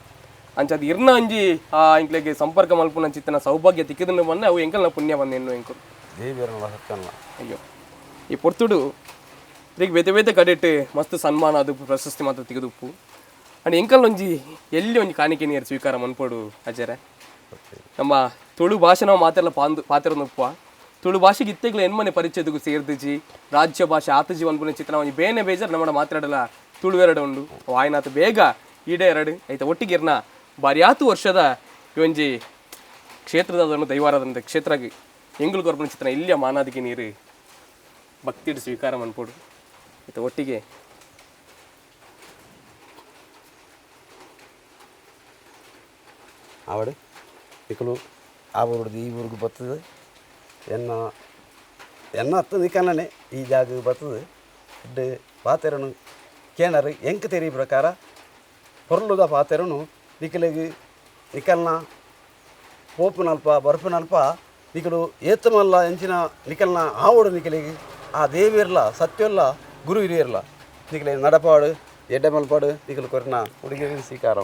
ಅಂಚದು ಇರ್ನ ಅಂಜಿ ಆ ಇಂಕ್ಲೆಗೆ ಸಂಪರ್ಕ ಮಲ್ಪುನ ಚಿತ್ರನ ಸೌಭಾಗ್ಯ ತಿಕ್ಕಿದನ್ನು ಬಂದೆ ಅವು ಎಂಕಲ್ನ ಪುಣ್ಯ ಬಂದೆ ಎನ್ನು ಎಂಕುಲು ದೇವಿಯರಲ್ಲ ಸತ್ಯಲ್ಲ ಅಯ್ಯೋ ಈ ಪೊರ್ತುಡು ಈಗ ಬೇತೆ ಬೇತೆ ಕಡೆಟ್ಟು ಮಸ್ತ್ ಸನ್ಮಾನ ಅದು ಪ್ರಶಸ್ತಿ ಮಾತ್ರ ತೆಗೆದುಪ್ಪು ಅಂಡ್ ಎಂಕಲ್ ಒಂಜಿ ಎಲ್ಲಿ ಒಂಜಿ ಕಾಣಿಕೆ ನೀರು ಸ್ವೀಕಾರ ಮನ್ಪೋಡು ಅಜರೆ ನಮ್ಮ ತುಳು ಭಾಷೆ ನಾವು ಮಾತೆಲ್ಲ ಪಾತಿರೋದಪ್ಪ ತುಳು ಭಾಷೆಗೆ ಇತ್ತೆಗ್ಲ ಎನ್ಮನೆ ಪರಿಚಯದಗೂ ಸೇರ್ದಿಜಿ ರಾಜ್ಯ ಭಾಷೆ ಆತಜಿ ಅನ್ಪುನ ಚಿತ್ರ ಒಂಜಿ ಬೇನೆ ಬೇಜಾರು ನಮ್ಮ ಮಾತಾಡಲ್ಲ ತುಳುವೆರಡು ಉಂಡು ವಾಯ್ನಾಥ ಬೇಗ ಈಡೆ ಎರಡು ಆಯ್ತಾ ಒಟ್ಟಿಗೆ ಇರ್ನ ಬಾರಿಯಾತು ವರ್ಷದ ಒಂಜಿ ಕ್ಷೇತ್ರದ ದೈವಾರಾಧನೆ ಕ್ಷೇತ್ರಗೆ ಎಂಗುಲು ಕೊರ್ಪನ ಚಿತ್ರ ಇಲ್ಲಿಯ ಮಾನಾದಿಗೆ ನೀರು ಭಕ್ತಿಡು ಸ್ವೀಕಾರ ಮನ್ಪೋಡು ಆಯ್ತಾ ಒಟ್ಟಿಗೆ ಆವಡೆ ಇಕ್ಕಲು ಆ ಊರದ್ದು ಈ ಊರಿಗೆ ಬರ್ತದೆ ಎನ್ನ ಹತ್ತು ನಿಕ್ಕನೇ ಈ ಜಾಗ ಬರ್ತದೆ ಇಡ್ಡು ಪಾತೆರನು ಕೇನರು ಎಂಕ ತೆರಿ ಪ್ರಕಾರ ಹೊರಲುದ ಪಾತೆರನು ನಿಖಲಿಗೆ ನಿಖಲ್ನ ಪೋಪುನಲ್ಪ ಬರ್ಪುನಲ್ಪ ನಿಖಲು ಏತಮಲ್ಲ ಎಂಚಿನ ನಿಖಲ್ನ ಆವಡು ನಿಖಲಿಗೆ ಆ ದೇವಿಯರ್ಲ ಸತ್ಯಲ್ಲ ಗುರು ಹಿರಿಯರ್ಲ ನಿಖಲಿ ನಡಪಾಡು ಎಡ್ಡೆ ಮಲ್ಪಾಡು ನಿಖಲು ಕೊರಿನ ಹುಡುಗಿಯರಿಗೆ ಸ್ವೀಕಾರ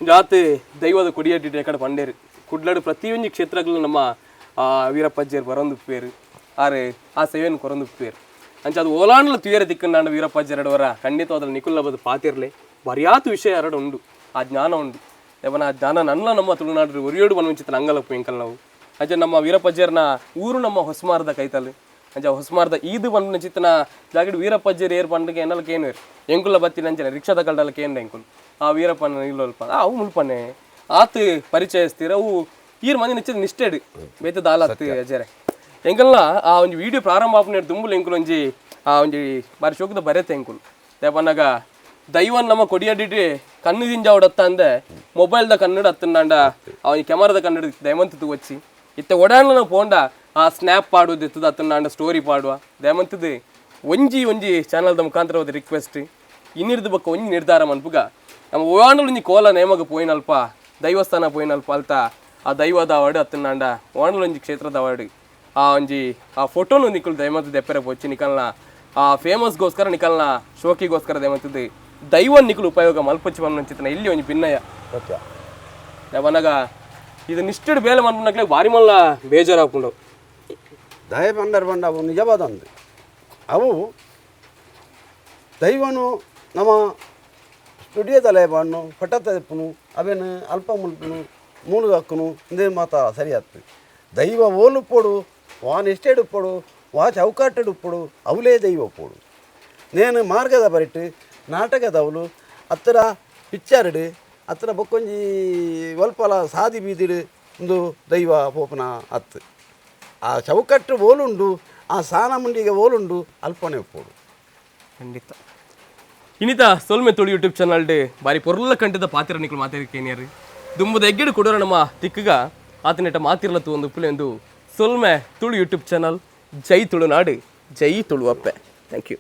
ಜಾತಿ ದೈವದ ಕೊಡಿಯಡ್ಡಿ ಎಕಡೆ ಪಂಡೇರು ಕುಡ್ಲಾಡು ಪ್ರತಿಯೊಂದು ಕ್ಷೇತ್ರಗಳು ನಮ್ಮ ವೀರಪ್ಪಜ್ಜಿಯರು ಬರೊಂದು ಪೇರು ಆರೆ ಆ ಸೇವೆಯನ್ನು ಕೊರೊಂದು ಪೇರು ಅಂಚ ಅದು ಓಲಾಂಡ್ಲ ತುಯರ ತಿಕ್ಕಂಡ ವೀರಪ್ಪಜ್ಜರಡವರ ಖಂಡಿತವಾದ ನಿಖುಲ್ಲ ಬದು ಪಾತಿರ್ಲೆ ಬರಿಯಾತು ವಿಷಯ ಎರಡು ಉಂಡು ಆ ಜ್ಞಾನ ಉಂಡು ದೇವನ ಆ ಜ್ಞಾನ ನನ್ನ ನಮ್ಮ ತುಳುನಾಡು ಒರಿಯೋಡು ಬನ್ವಂಚಿತ ಅಂಗಲಪ್ಪು ಎಂಕಲ್ ನಾವು ಅಂಚ ನಮ್ಮ ವೀರಪ್ಪಜ್ಜರ್ನ ಊರು ನಮ್ಮ ಹೊಸಮಾರದ ಕೈತಲ್ಲಿ ಅಂಚ ಹೊಸಮಾರದ ಈದು ಬಂದ ಚಿತ್ತನ ಜಾಗಡ್ ವೀರಪ್ಪಜ್ಜರು ಏರ್ ಬಂಡಿಗೆ ಎನ್ನಲ್ಲ ಕೇನು ಎಂಕುಲ್ಲ ಬತ್ತಿನ ಅಂಚನೆ ರಿಕ್ಷಾದ ಕಲ್ಡಲ್ಲ ಕೇಂದ್ರ ಎಂಕುಲ್ ಆ ವೀರಪ್ಪನ ಇಲ್ಲಲ್ಪ ಅವು ಮುಲ್ಪನೆ ಆತು ಪರಿಚಯಿಸ್ತೀರ ಅವು ಈರ್ ಮಂದಿ ನಿಚ್ಚದ ನಿಷ್ಠೆಡು ಬೇತ ದಾಲತ್ತು ಅಜರೆ ಎಂಕಲ್ನ ಆ ಒಂದು ವಿಡಿಯೋ ಪ್ರಾರಂಭ ಆಪನೇಡು ದುಂಬುಲು ಎಂಕುಲು ಒಂಜಿ ಆ ಒಂಜಿ ಬಾರಿ ಶೋಕದ ಬರೆತೆ ಎಂಕುಲು ದೇಪನ್ನಾಗ ದೈವನ್ ನಮ್ಮ ಕೊಡಿಯಡ್ಡಿ ಕಣ್ಣು ದಿಂಜಾವಡತ್ತ ಅಂದೆ ಮೊಬೈಲ್ದ ಕನ್ನಡ ಹತ್ತಂಡ ಅವನಿಗೆ ಕ್ಯಾಮರಾದ ಕನ್ನಡ ದಯಮಂತದ್ದು వచ్చి ಇತ್ತೆ ಒಡಾಣ್ಲ ನಾವು ಪೋಂಡ ಆ ಸ್ನ್ಯಾಪ್ ಪಾಡುದು ಎತ್ತದ ಹತ್ತಂಡ ಸ್ಟೋರಿ ಪಾಡುವ ದಯಮಂತದ್ದು ಒಂಜಿ ಚಾನಲ್ದ ಮುಖಾಂತರ ಒಂದು ರಿಕ್ವೆಸ್ಟ್ ಇನ್ನಿರ್ದು ಬಕ್ಕ ಒಂಜಿ ನಿರ್ಧಾರ ಮನ್ಪುಗ ನಮ್ಮ ಓಣಲು ಒಂಜಿ ಕೋಲ ನೇಮಗ ಪೋಯಿನಲ್ಪ ದೈವಸ್ಥಾನ ಪೋಯಿನಲ್ಪ ಅಲ್ತ ಆ ದೈವದ ಅವಾರ್ಡ್ ಹತ್ತಂಡ ಓಣಲು ಒಂಜಿ ಕ್ಷೇತ್ರದ ಅವಾರ್ಡ್ ಆ ಒಂಜಿ ಆ ಫೋಟೋನು ನಿಕ್ಕಲು ದಯಮಂತ ದೆಪ್ಪರೆ ಪೊಚ್ಚಿ ನಿಕಲ್ನ ಆ ಫೇಮಸ್ಗೋಸ್ಕರ ನಿಕಲ್ನ ಶೋಕಿಗೋಸ್ಕರ ದಯಮಂತದ್ದು ದೈವ ನಿಕಲು ಉಪಯೋಗ ಮಲ್ಪಚ್ಚಿ ಬಂಚಿತನ ಇಲ್ಲಿ ಒಂಜಿ ಭಿನ್ನಯ ಸತ್ಯ ಅವನಾಗ ಇದು ನಿಷ್ಠೆಡು ಬೇಲೆ ಮನ್ಪುನಕ್ಲೆ ಭಾರಿ ಮಲ್ಲ ಬೇಜಾರು ಹಾಕೊಂಡು ದಯ ಬಂಡರ್ ಬಂಡ ಅವು ನಿಜವಾದ ಅಂದು ಅವು ದೈವನು ನಮ್ಮ ಸ್ಟುಡಿಯೋದಲ್ಲೇ ಬಣ್ಣು ಪಟ ತೆಪ್ಪನು ಅವೇನು ಅಲ್ಪ ಮುಲ್ಪನು ಮೂಲು ಹಾಕನು ಇಂದೇ ಮಾತ ಸರಿ ಆಗ್ತದೆ ದೈವ ಓಲುಪ್ಪೊಡು ವಾನ್ ಎಷ್ಟೆಡುಪ್ಪೊಡು ವಾ ಚೌಕಾಟೆಡುಪ್ಪೊಡು ಅವಲೇ ದೈವ ಪೋಡು ನೇನು ಮಾರ್ಗದ ಬರಿಟ್ಟು ನಾಟಕದವಳು ಹತ್ತಿರ ಪಿಕ್ಚರ್ಡು ಹತ್ತಿರ ಬೊಕ್ಕೊಂಜಿ ಒಲ್ಪಲ ಸಾದಿ ಬೀದಿಡು ಒಂದು ದೈವ ಪೋಪನ ಹತ್ತು ಆ ಚೌಕಟ್ಟು ಓಲುಂಡು ಆ ಸಾನ ಮುಂಡಿಗೆ ಓಲುಂಡು ಅಲ್ಪನೆ ಉಪ್ಪೋಡು ಖಂಡಿತ ಇನ್ನಿತ ಸೊಲ್ಮೆ ತುಳು ಯೂಟ್ಯೂಬ್ ಚಾನಲ್ಡ್ ಬಾರಿ ಪೊರ್ಲ ಕಂಠದ ಪಾತ್ರ ನಿಕ್ಲು ಮಾತಾಡಿಕೇನಿಯರು ದುಂಬದ ಎಗ್ಗೆಡು ಕೊಡೋರ ನಮ್ಮ ತಿಕ್ಕಗ ಆತನೆಟ ಮಾತಿರ್ಲತ್ತು ಒಂದು ಉಪ್ಪುಲೆ ಒಂದು ಸೊಲ್ಮೆ ತುಳು ಯೂಟ್ಯೂಬ್ ಚಾನಲ್ ಜೈ ತುಳುನಾಡು ಜೈ ತುಳುವಪ್ಪೆ ಥ್ಯಾಂಕ್ ಯು